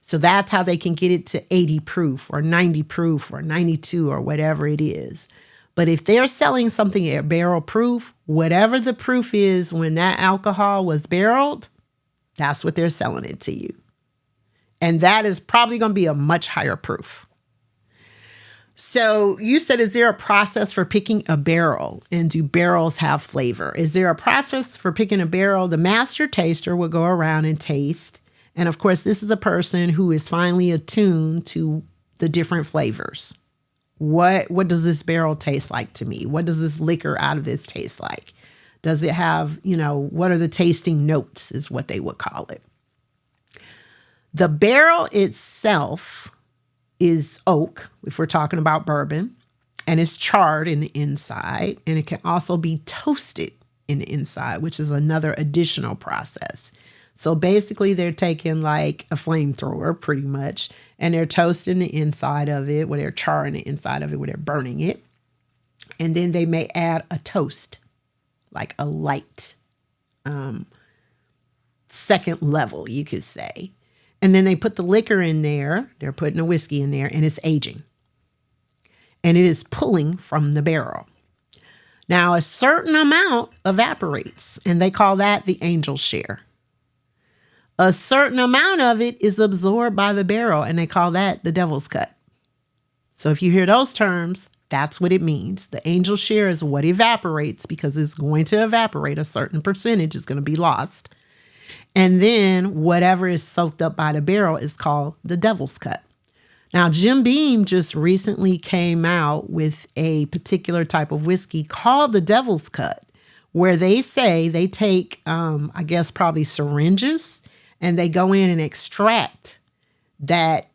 So that's how they can get it to 80 proof or 90 proof or 92 or whatever it is. But if they're selling something at barrel proof, whatever the proof is when that alcohol was barreled, that's what they're selling it to you. And that is probably going to be a much higher proof. So you said, is there a process for picking a barrel? And do barrels have flavor? Is there a process for picking a barrel? The master taster will go around and taste. And of course, this is a person who is finely attuned to the different flavors. What does this barrel taste like to me? What does this liquor out of this taste like? Does it have, what are the tasting notes is what they would call it. The barrel itself is oak, if we're talking about bourbon, and it's charred in the inside, and it can also be toasted in the inside, which is another additional process. So basically they're taking like a flamethrower pretty much, and they're toasting the inside of it, where they're charring the inside of it, where they're burning it. And then they may add a toast, like a light second level, you could say. And then they put the liquor in there, they're putting the whiskey in there, and it's aging. And it is pulling from the barrel. Now, a certain amount evaporates, and they call that the angel share. A certain amount of it is absorbed by the barrel, and they call that the devil's cut. So if you hear those terms, that's what it means. The angel share is what evaporates, because it's going to evaporate. A certain percentage is going to be lost. And then whatever is soaked up by the barrel is called the devil's cut. Now, Jim Beam just recently came out with a particular type of whiskey called the devil's cut, where they say they take, I guess, probably syringes, and they go in and extract that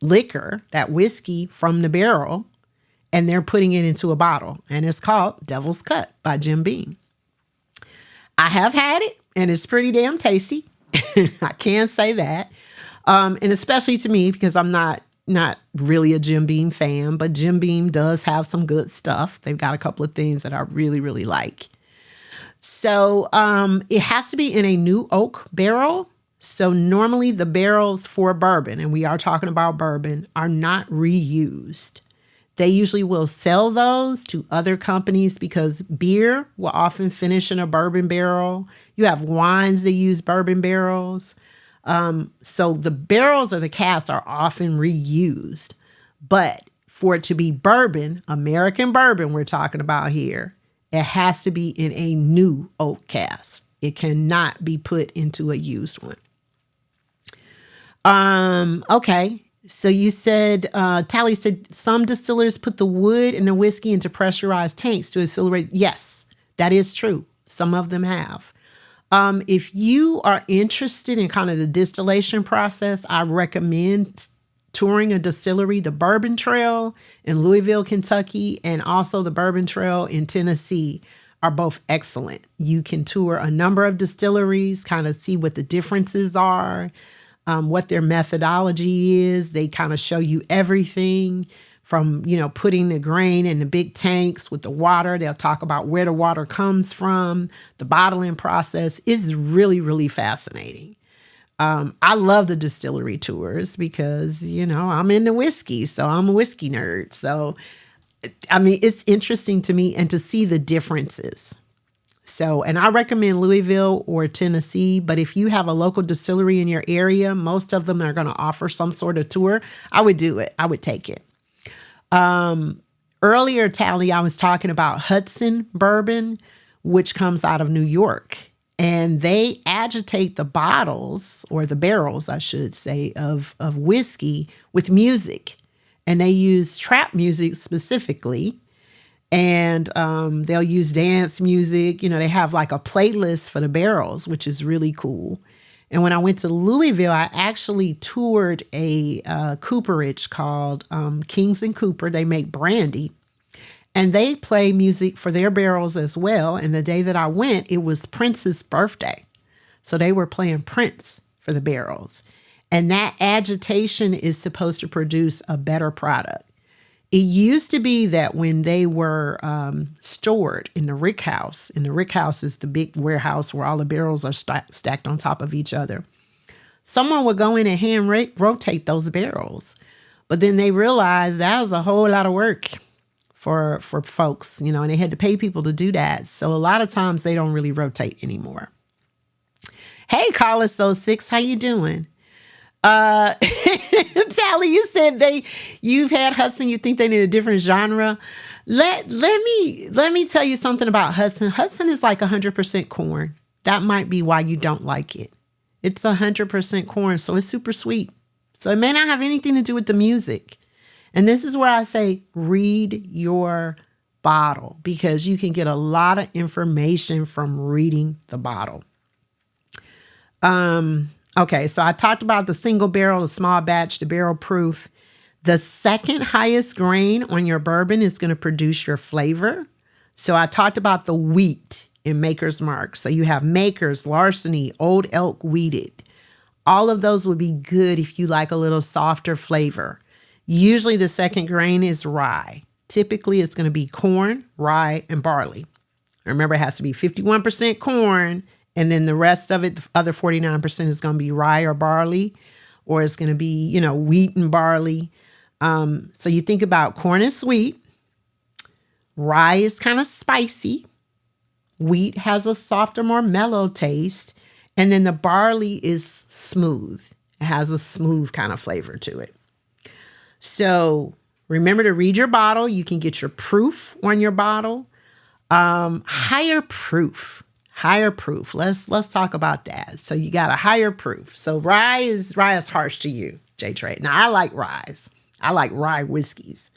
liquor, that whiskey from the barrel, and they're putting it into a bottle. And it's called Devil's Cut by Jim Beam. I have had it, and it's pretty damn tasty. I can say that. And especially to me, because I'm not really a Jim Beam fan, but Jim Beam does have some good stuff. They've got a couple of things that I really, really like. So it has to be in a new oak barrel. So normally the barrels for bourbon, and we are talking about bourbon, are not reused. They usually will sell those to other companies because beer will often finish in a bourbon barrel. You have wines that use bourbon barrels. So the barrels or the casks are often reused. But for it to be bourbon, American bourbon we're talking about here, it has to be in a new oak cask. It cannot be put into a used one. Okay. So you said, Tally said some distillers put the wood and the whiskey into pressurized tanks to accelerate. Yes, that is true. Some of them have. If you are interested in kind of the distillation process, I recommend touring a distillery, the Bourbon Trail in Louisville, Kentucky, and also the Bourbon Trail in Tennessee are both excellent. You can tour a number of distilleries, kind of see what the differences are. What their methodology is. They kind of show you everything from, putting the grain in the big tanks with the water. They'll talk about where the water comes from. The bottling process is really, really fascinating. I love the distillery tours because, I'm into whiskey. So I'm a whiskey nerd. So, I mean, it's interesting to me and to see the differences. So, and I recommend Louisville or Tennessee, but if you have a local distillery in your area, most of them are going to offer some sort of tour. I would do it. I would take it. Earlier, Tally, I was talking about Hudson bourbon, which comes out of New York, and they agitate the bottles, or the barrels, I should say, of whiskey with music, and they use trap music specifically. And they'll use dance music. They have like a playlist for the barrels, which is really cool. And when I went to Louisville, I actually toured a cooperage called Kings and Cooper. They make brandy. And they play music for their barrels as well. And the day that I went, it was Prince's birthday. So they were playing Prince for the barrels. And that agitation is supposed to produce a better product. It used to be that when they were stored in the rick house, and the rick house is the big warehouse where all the barrels are stacked on top of each other, someone would go in and hand rotate those barrels. But then they realized that was a whole lot of work for folks, and they had to pay people to do that. So a lot of times they don't really rotate anymore. Hey, Caller So 6, how you doing? Tally, you said you've had Hudson, you think they need a different genre. Let me tell you something about Hudson. Hudson is like 100% corn. That might be why you don't like it. It's 100% corn, so it's super sweet. So it may not have anything to do with the music. And this is where I say read your bottle, because you can get a lot of information from reading the bottle. Okay, so I talked about the single barrel, the small batch, the barrel proof. The second highest grain on your bourbon is going to produce your flavor. So I talked about the wheat in Maker's Mark. So you have Maker's, Larceny, Old Elk wheated. All of those would be good if you like a little softer flavor. Usually the second grain is rye. Typically it's going to be corn, rye, and barley. Remember, it has to be 51% corn. And then the rest of it, the other 49% is going to be rye or barley, or it's going to be, wheat and barley. So you think about corn is sweet. Rye is kind of spicy. Wheat has a softer, more mellow taste. And then the barley is smooth. It has a smooth kind of flavor to it. So remember to read your bottle. You can get your proof on your bottle. Higher proof. Let's talk about that. So you got a higher proof. So rye is harsh to you, J Trade. Now I like ryes. I like rye whiskeys.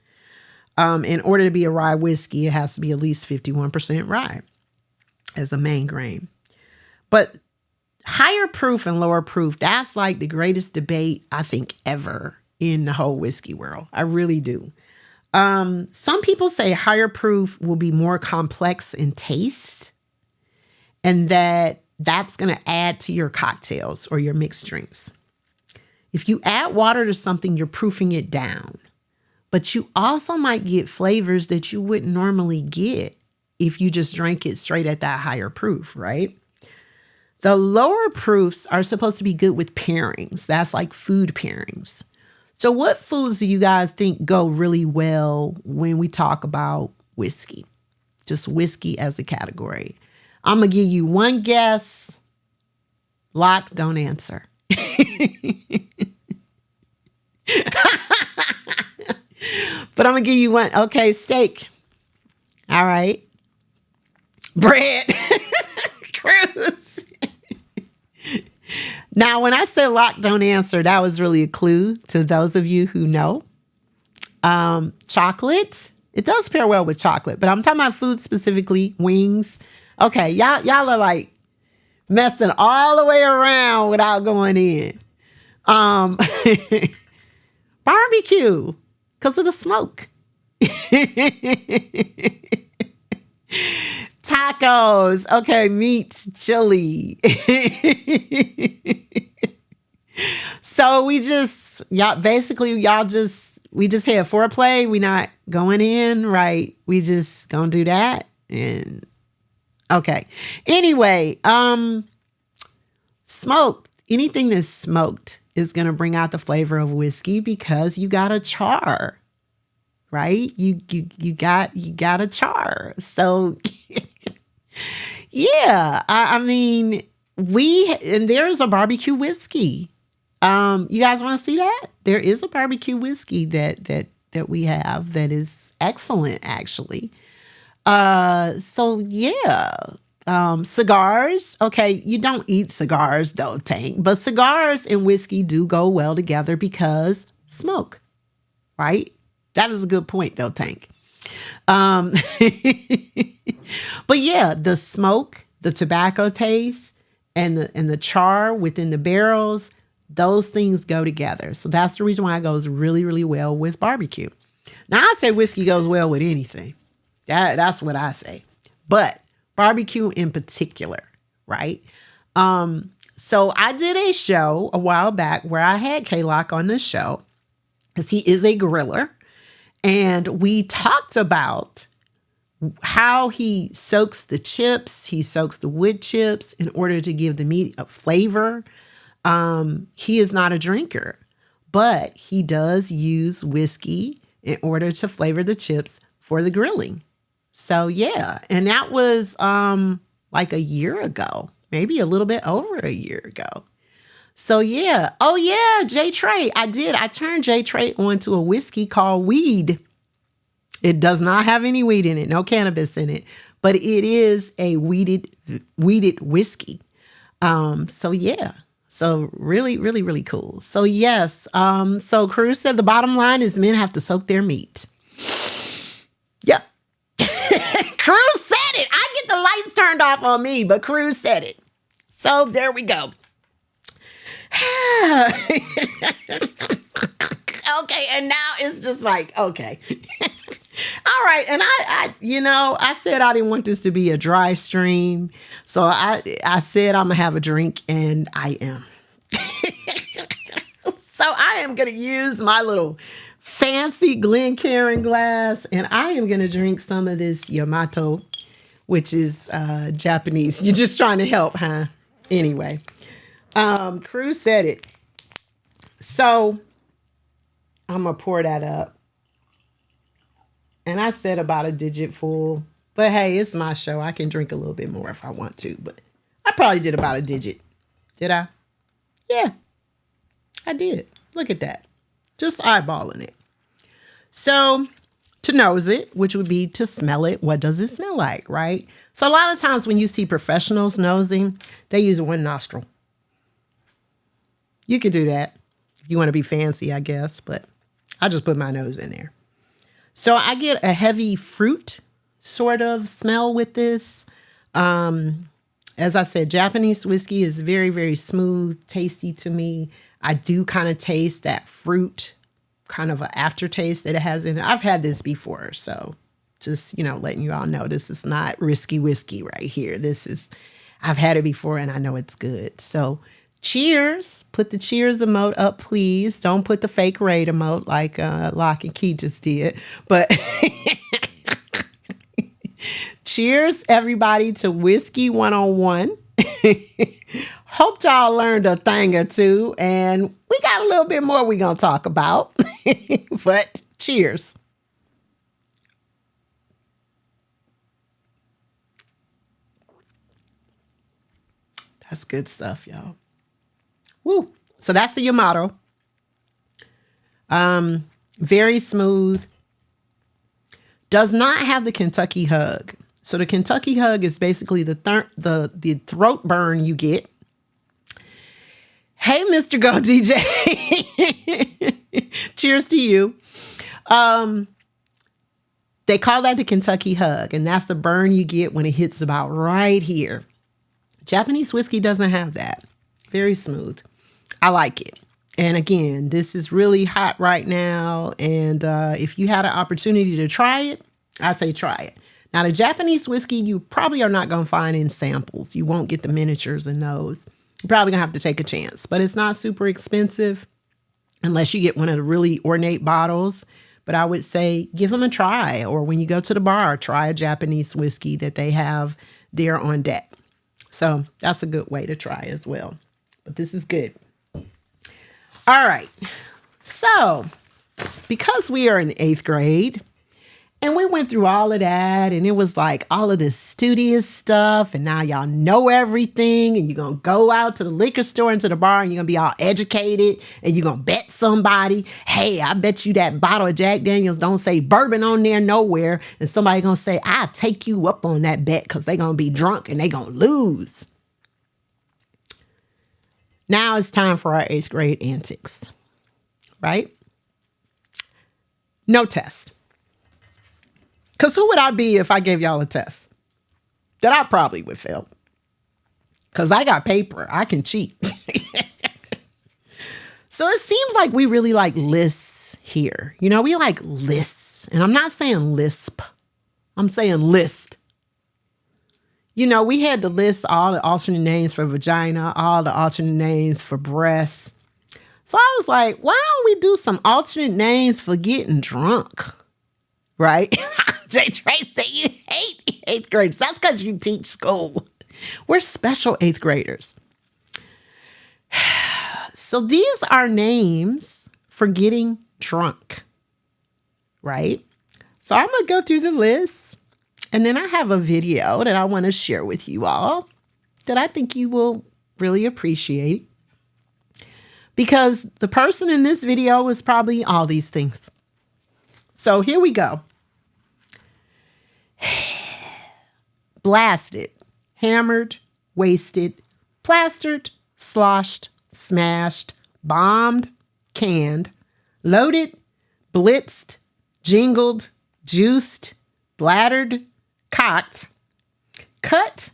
In order to be a rye whiskey, it has to be at least 51% rye as a main grain. But higher proof and lower proof, that's like the greatest debate I think ever in the whole whiskey world. I really do. Some people say higher proof will be more complex in taste, and that's going to add to your cocktails or your mixed drinks. If you add water to something, you're proofing it down. But you also might get flavors that you wouldn't normally get if you just drank it straight at that higher proof, right? The lower proofs are supposed to be good with pairings. That's like food pairings. So what foods do you guys think go really well when we talk about whiskey? Just whiskey as a category. I'm going to give you one guess. Lock, don't answer. But I'm going to give you one. Okay, steak. All right. Bread. Cruise. Now, when I said lock, don't answer, that was really a clue to those of you who know. Chocolate. It does pair well with chocolate, but I'm talking about food specifically, wings. Okay, y'all are like messing all the way around without going in. Barbecue, because of the smoke. Tacos. Okay, meat, chili. So we just had foreplay. We not going in, right? We just gonna do that. And okay. Anyway, smoke, anything that's smoked is going to bring out the flavor of whiskey because you got a char, right? You got a char. So yeah, I mean, and there's a barbecue whiskey. You guys want to see that? There is a barbecue whiskey that we have that is excellent, actually. So yeah. Cigars. Okay, you don't eat cigars though, Tank, but cigars and whiskey do go well together because smoke, right? That is a good point though, Tank. But yeah, the smoke, the tobacco taste, and the char within the barrels, those things go together. So that's the reason why it goes really, really well with barbecue. Now I say whiskey goes well with anything. That's what I say. But barbecue in particular, right? So I did a show a while back where I had K-Lock on the show because he is a griller. And we talked about how he soaks the chips. He soaks the wood chips in order to give the meat a flavor. He is not a drinker, but he does use whiskey in order to flavor the chips for the grilling. So yeah, and that was like a year ago, maybe a little bit over a year ago. So yeah. Oh yeah, J Trey. I turned J Trey onto a whiskey called Weed. It does not have any weed in it, no cannabis in it, but it is a weeded whiskey. So yeah. So really, really, really cool. So yes. So Cruz said the bottom line is men have to soak their meat. Yep. Cruz said it. I get the lights turned off on me, but Cruz said it. So there we go. Okay, and now it's just like, okay. All right, and I said I didn't want this to be a dry stream, so I said I'm gonna have a drink, and I am. So I am gonna use my little fancy Glencairn glass, and I am gonna drink some of this Yamato, which is Japanese. You're just trying to help, huh? Anyway, Cruz said it. So I'm gonna pour that up. And I said about a digit full, but hey, it's my show. I can drink a little bit more if I want to, but I probably did about a digit. Did I? Yeah, I did. Look at that. Just eyeballing it. So to nose it, which would be to smell it, what does it smell like, right? So a lot of times when you see professionals nosing, they use one nostril. You could do that if you want to be fancy, I guess, but I just put my nose in there. So I get a heavy fruit sort of smell with this. As I said, Japanese whiskey is very, very smooth, tasty to me. I do kind of taste that fruit, kind of an aftertaste that it has in it. I've had this before, so just, letting you all know this is not risky whiskey right here. I've had it before and I know it's good. So cheers. Put the cheers emote up, please. Don't put the fake raid emote like Lock and Key just did. But cheers, everybody, to Whiskey 101. Hope y'all learned a thing or two. And we got a little bit more we're going to talk about. But cheers. That's good stuff, y'all. Woo. So that's the Yamato. Very smooth. Does not have the Kentucky hug. So the Kentucky hug is basically the throat burn you get. Hey, Mr. Go DJ. Cheers to you. They call that the Kentucky hug, and that's the burn you get when it hits about right here. Japanese whiskey doesn't have that. Very smooth. I like it. And again, this is really hot right now. And if you had an opportunity to try it, I say try it. Now, the Japanese whiskey, you probably are not going to find in samples. You won't get the miniatures in those. You're probably going to have to take a chance. But it's not super expensive unless you get one of the really ornate bottles. But I would say give them a try. Or when you go to the bar, try a Japanese whiskey that they have there on deck. So that's a good way to try as well. but this is good. All right. So, because we are in the 8th grade, and we went through all of that, and it was like all of this studious stuff, and now y'all know everything, and you're going to go out to the liquor store and to the bar, and you're going to be all educated, and you're going to bet somebody, hey, I bet you that bottle of Jack Daniels don't say bourbon on there nowhere, and somebody going to say, I'll take you up on that bet because they're going to be drunk and they're going to lose. Now it's time for our 8th grade antics, right? No test. Because who would I be if I gave y'all a test? That I probably would fail. Because I got paper. I can cheat. So it seems like we really like lists here. You know, we like lists. And I'm not saying lisp. I'm saying list. You know, we had to list all the alternate names for vagina, all the alternate names for breasts. So I was like, why don't we do some alternate names for getting drunk? Right? Jay Tracy, you hate 8th graders. That's because you teach school. We're special 8th graders. So these are names for getting drunk. Right? So I'm going to go through the list. And then I have a video that I want to share with you all that I think you will really appreciate. Because the person in this video was probably all these things. So here we go. Blasted, hammered, wasted, plastered, sloshed, smashed, bombed, canned, loaded, blitzed, jingled, juiced, bladdered, cocked, cut,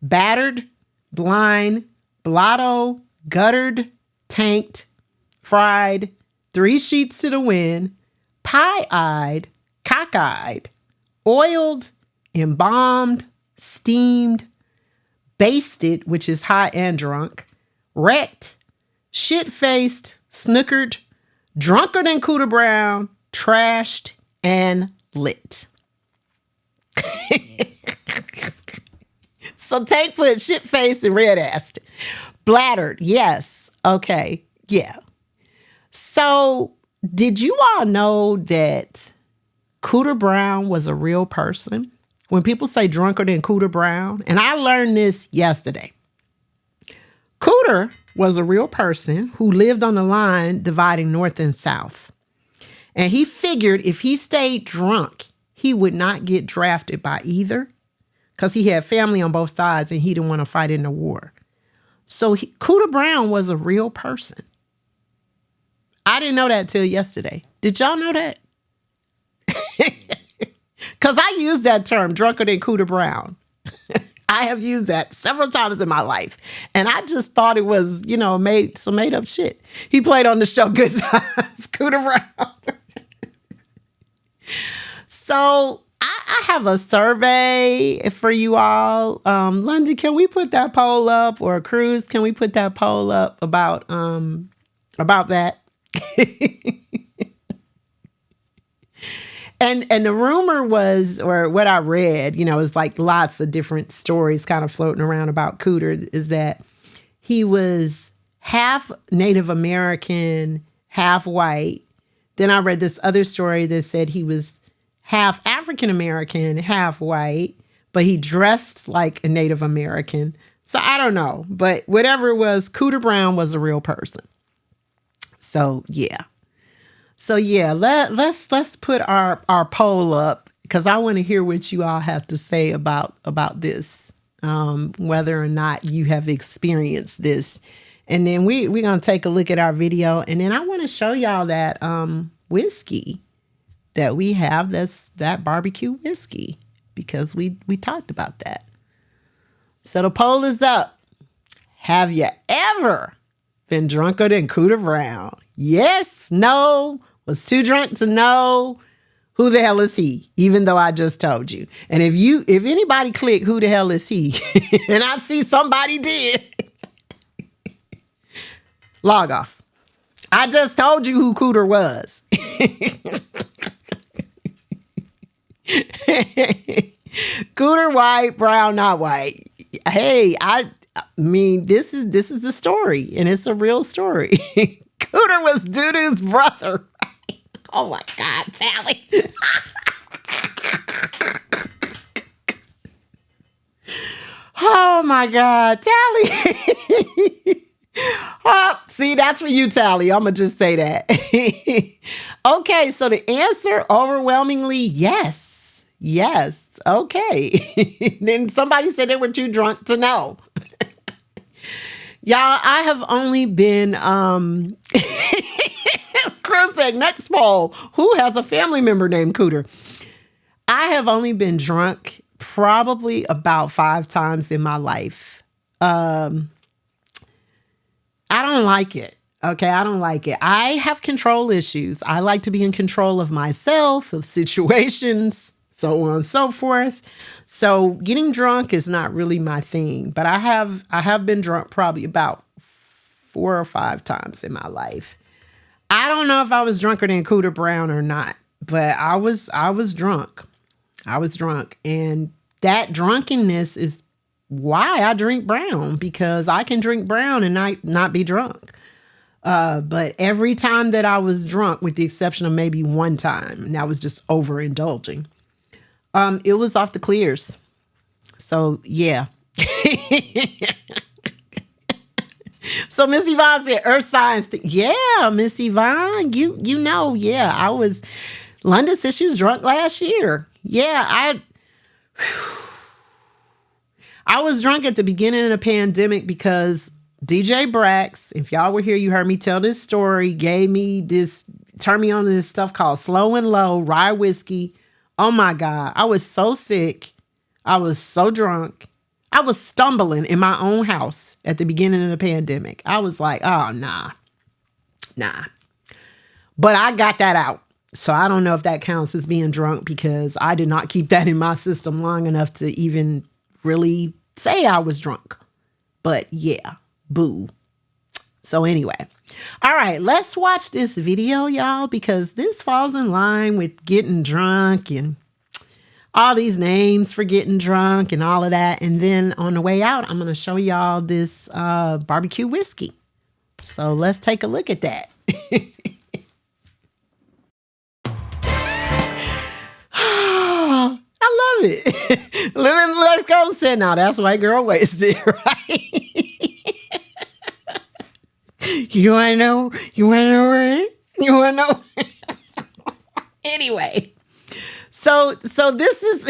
battered, blind, blotto, guttered, tanked, fried, 3 sheets to the wind, pie-eyed, cockeyed, oiled, embalmed, steamed, basted, which is high and drunk, wrecked, shit-faced, snookered, drunker than Cooter Brown, trashed, and lit. So tankfoot, shit-faced, and red-assed. Bladdered, yes. Okay, yeah. So did you all know that Cooter Brown was a real person? When people say drunker than Cooter Brown, and I learned this yesterday. Cooter was a real person who lived on the line dividing north and south. And he figured if he stayed drunk, he would not get drafted by either because he had family on both sides and he didn't want to fight in the war. So Cooter Brown was a real person. I didn't know that till yesterday. Did y'all know that? Because I use that term, drunker than Cooter Brown. I have used that several times in my life. And I just thought it was, you know, made up shit. He played on the show Good Times, Cooter Brown. So I have a survey for you all. London, can we put that poll up? Or Cruz, can we put that poll up about that? And the rumor was, or what I read, you know, is like lots of different stories kind of floating around about Cooter, is that he was half Native American, half white. Then I read this other story that said he was half African American, half white, but he dressed like a Native American. So I don't know, but whatever it was, Cooter Brown was a real person. So yeah. Let's put our poll up because I want to hear what you all have to say about this, whether or not you have experienced this. And then we're going to take a look at our video. And then I want to show y'all that whiskey that we have, that's that barbecue whiskey, because we talked about that. So the poll is up. Have you ever been drunker than Cooter Brown? Yes, no, was too drunk to know. Who the hell is he? Even though I just told you. And if anybody click who the hell is he, and I see somebody did, log off. I just told you who Cooter was. Cooter white, Brown not white. Hey, mean, this is the story, and it's a real story. Cooter was Doo-Doo's brother. Oh my God, Sally. Oh my God, Tally. Oh, see, that's for you, Tally. I'm going to just say that. Okay, so the answer overwhelmingly yes. Yes. Okay. Then somebody said they were too drunk to know. Y'all, I have only been Chris said, next poll, who has a family member named Cooter? I have only been drunk probably about 5 times in my life. I don't like it. Okay, I don't like it. I have control issues. I like to be in control of myself, of situations, so on and so forth. So getting drunk is not really my thing. But I have been drunk probably about 4 or 5 times in my life. I don't know if I was drunker than Cooter Brown or not, but I was drunk. I was drunk, and that drunkenness is why I drink brown, because I can drink brown and not be drunk. But every time that I was drunk, with the exception of maybe one time, and that was just overindulging, it was off the clears. So yeah. So Miss Yvonne said earth science. Yeah, Miss Yvonne, you know, yeah, I was, London said she was drunk last year. Yeah, I was drunk at the beginning of the pandemic because DJ Brax, if y'all were here, you heard me tell this story, turned me on to this stuff called Slow and Low rye whiskey. Oh my God. I was so sick. I was so drunk. I was stumbling in my own house at the beginning of the pandemic. I was like, oh, nah. But I got that out. So I don't know if that counts as being drunk, because I did not keep that in my system long enough to even really say I was drunk. But yeah, boo. So anyway, all right, let's watch this video, y'all, because this falls in line with getting drunk and all these names for getting drunk and all of that. And then on the way out, I'm going to show y'all this barbecue whiskey. So let's take a look at that. I love it. Let's go and say, now that's white girl wasted, right? You want to know where it is? You want to know? Anyway. So this is,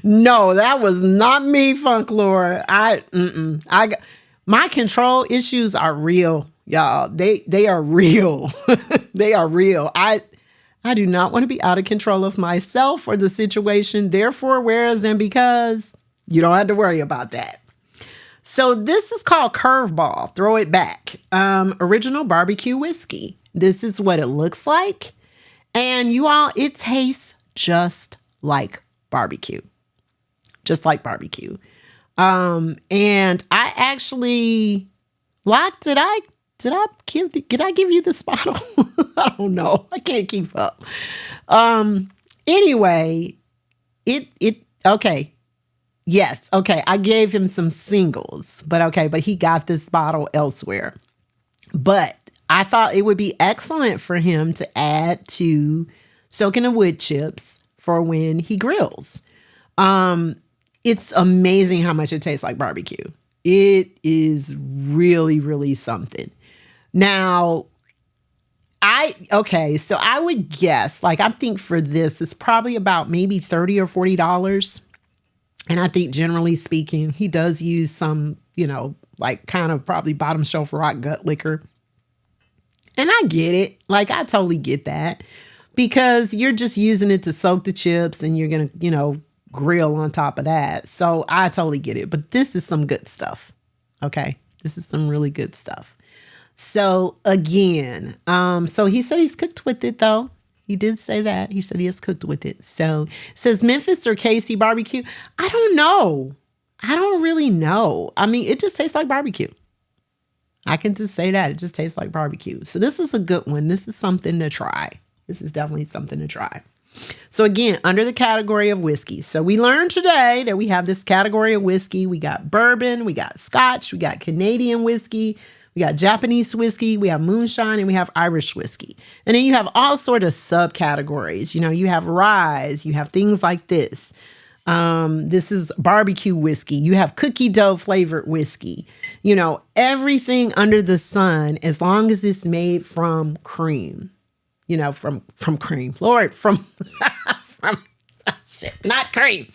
no, that was not me, Funklore. My control issues are real, y'all. They are real. They are real. I do not want to be out of control of myself or the situation. Therefore, whereas and because, you don't have to worry about that. So this is called Curveball. Throw it back. Original barbecue whiskey. This is what it looks like. And you all, it tastes just like barbecue. Just like barbecue. And I actually, did I give you this bottle? I don't know. I can't keep up. Anyway, okay. Yes. Okay. I gave him some singles, but he got this bottle elsewhere. But I thought it would be excellent for him to add to soaking the wood chips for when he grills. It's amazing how much it tastes like barbecue. It is really, really something. Now, so I would guess, like, I think for this, it's probably about maybe $30 or $40. And I think generally speaking, he does use some, like kind of probably bottom shelf rock gut liquor. And I get it. Like, I totally get that, because you're just using it to soak the chips and you're going to, grill on top of that. So I totally get it. But this is some good stuff. Okay. This is some really good stuff. So again, so he said he's cooked with it though. He did say that. He said he has cooked with it. So it says Memphis or KC barbecue. I don't know. I don't really know. I mean, it just tastes like barbecue. I can just say that. It just tastes like barbecue. So this is a good one. This is something to try. This is definitely something to try. So again, under the category of whiskey. So we learned today that we have this category of whiskey. We got bourbon, we got Scotch, we got Canadian whiskey, we got Japanese whiskey, we have moonshine, and we have Irish whiskey. And then you have all sort of subcategories. You have rye, you have things like this. This is barbecue whiskey. You have cookie dough flavored whiskey. Everything under the sun, as long as it's made from cream. From cream. Lord, from shit, not cream.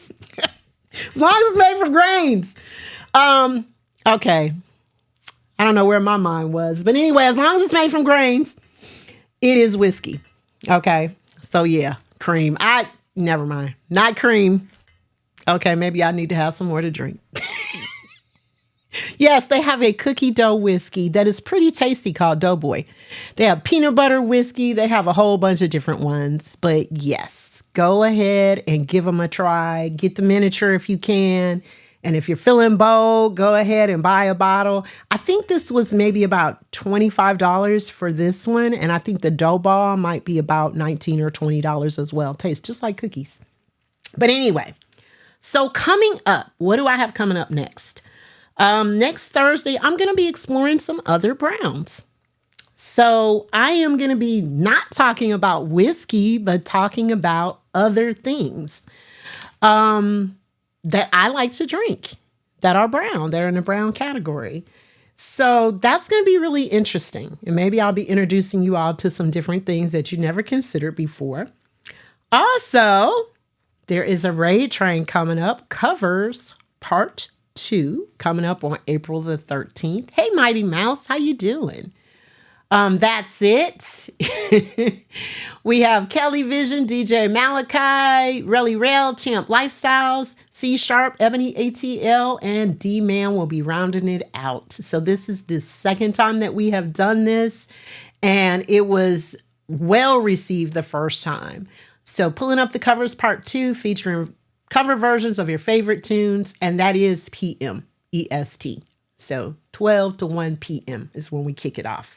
As long as it's made from grains. Okay. I don't know where my mind was. But anyway, as long as it's made from grains, it is whiskey. Okay. So yeah, cream. Never mind. Not cream. Okay, maybe I need to have some more to drink. Yes, they have a cookie dough whiskey that is pretty tasty called Doughboy. They have peanut butter whiskey. They have a whole bunch of different ones. But yes, go ahead and give them a try. Get the miniature if you can. And if you're feeling bold, go ahead and buy a bottle. I think this was maybe about $25 for this one. And I think the dough ball might be about $19 or $20 as well. Tastes just like cookies. But anyway, so coming up, what do I have coming up next? Next Thursday, I'm going to be exploring some other browns. So I am going to be not talking about whiskey, but talking about other things that I like to drink that are brown. They're in the brown category. So that's going to be really interesting. And maybe I'll be introducing you all to some different things that you never considered before. Also, there is a raid train coming up, Covers Part 2, coming up on April the 13th. Hey, Mighty Mouse, how you doing? That's it. We have Kelly Vision, DJ Malachi, Relly Rail, Champ Lifestyles, C Sharp, Ebony ATL, and D-Man will be rounding it out. So this is the second time that we have done this, and it was well received the first time. So pulling up the covers part 2, featuring cover versions of your favorite tunes, and that is PM, EST. So 12 to 1 p.m. is when we kick it off.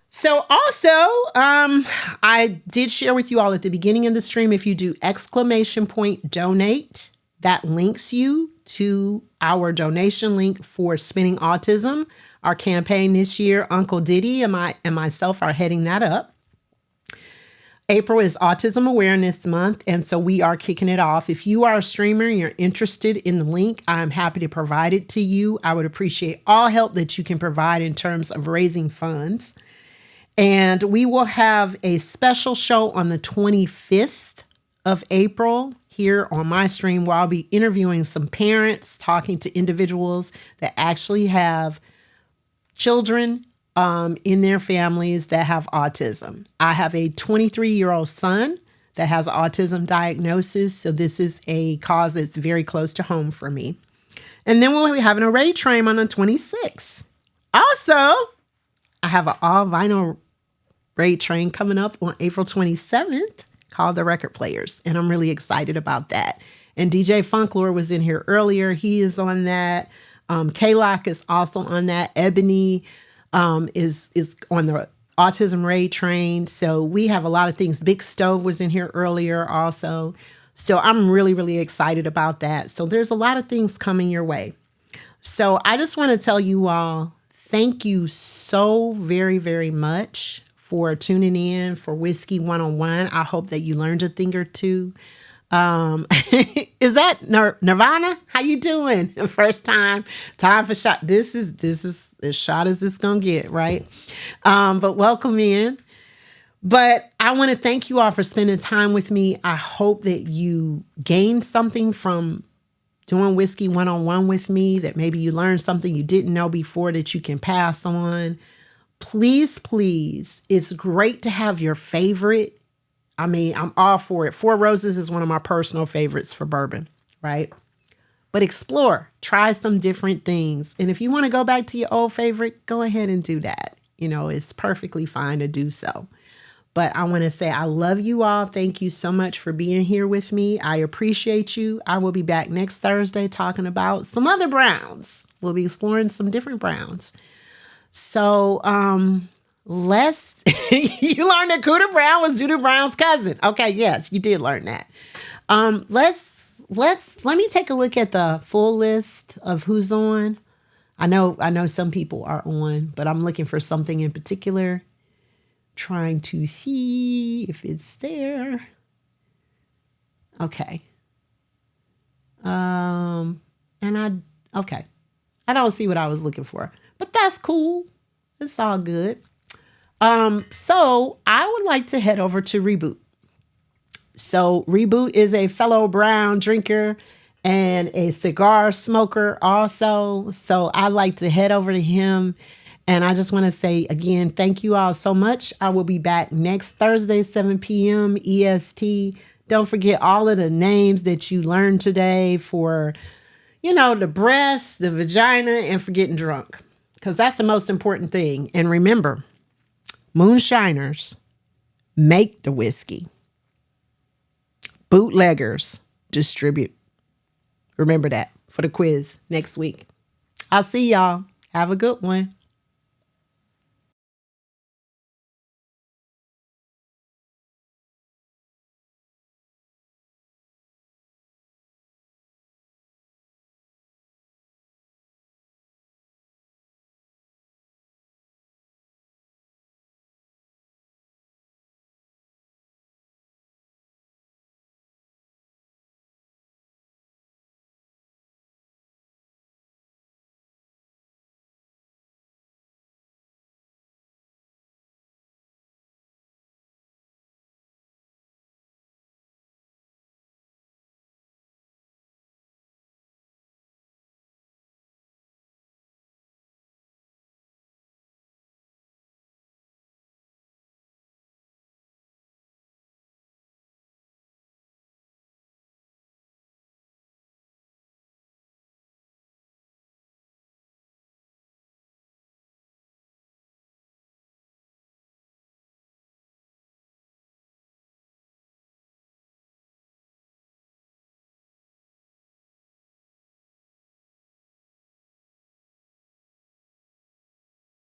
So also, I did share with you all at the beginning of the stream, if you do !donate, that links you to our donation link for Spinning Autism. Our campaign this year, Uncle Diddy and myself are heading that up. April is Autism Awareness Month, and so we are kicking it off. If you are a streamer and you're interested in the link, I'm happy to provide it to you. I would appreciate all help that you can provide in terms of raising funds. And we will have a special show on the 25th of April here on my stream, where I'll be interviewing some parents, talking to individuals that actually have children in their families that have autism. I have a 23-year-old son that has autism diagnosis, so this is a cause that's very close to home for me. And then we'll be having a raid train on the 26th. Also, I have an all-vinyl raid train coming up on April 27th called The Record Players, and I'm really excited about that. And DJ Funklore was in here earlier. He is on that. K-Lock is also on that. Ebony is on the Autism Raid train. So we have a lot of things. Big Stove was in here earlier also. So I'm really, really excited about that. So there's a lot of things coming your way. So I just want to tell you all, thank you so very, very much for tuning in for Whiskey 101. I hope that you learned a thing or two. Is that Nirvana? How you doing? First time for shot. This is as shot as it's gonna get, right? But welcome in. But I want to thank you all for spending time with me. I hope that you gained something from doing Whiskey 101 with me, that maybe you learned something you didn't know before that you can pass on. Please, please, it's great to have your favorite. I mean, I'm all for it. Four Roses is one of my personal favorites for bourbon, right? But explore, try some different things. And if you want to go back to your old favorite, go ahead and do that. It's perfectly fine to do so. But I want to say I love you all. Thank you so much for being here with me. I appreciate you. I will be back next Thursday talking about some other browns. We'll be exploring some different browns. So let's you learned that Cooter Brown was Judah Brown's cousin. Okay, yes, you did learn that. Let me take a look at the full list of who's on. I know some people are on, but I'm looking for something in particular. Trying to see if it's there. Okay. Okay. I don't see what I was looking for, but that's cool. It's all good. So I would like to head over to Reboot. So Reboot is a fellow brown drinker and a cigar smoker also. So I like to head over to him. And I just want to say again, thank you all so much. I will be back next Thursday, 7 p.m. EST. Don't forget all of the names that you learned today for, the breast, the vagina, and for getting drunk. Because that's the most important thing. And remember, moonshiners make the whiskey. Bootleggers distribute. Remember that for the quiz next week. I'll see y'all. Have a good one.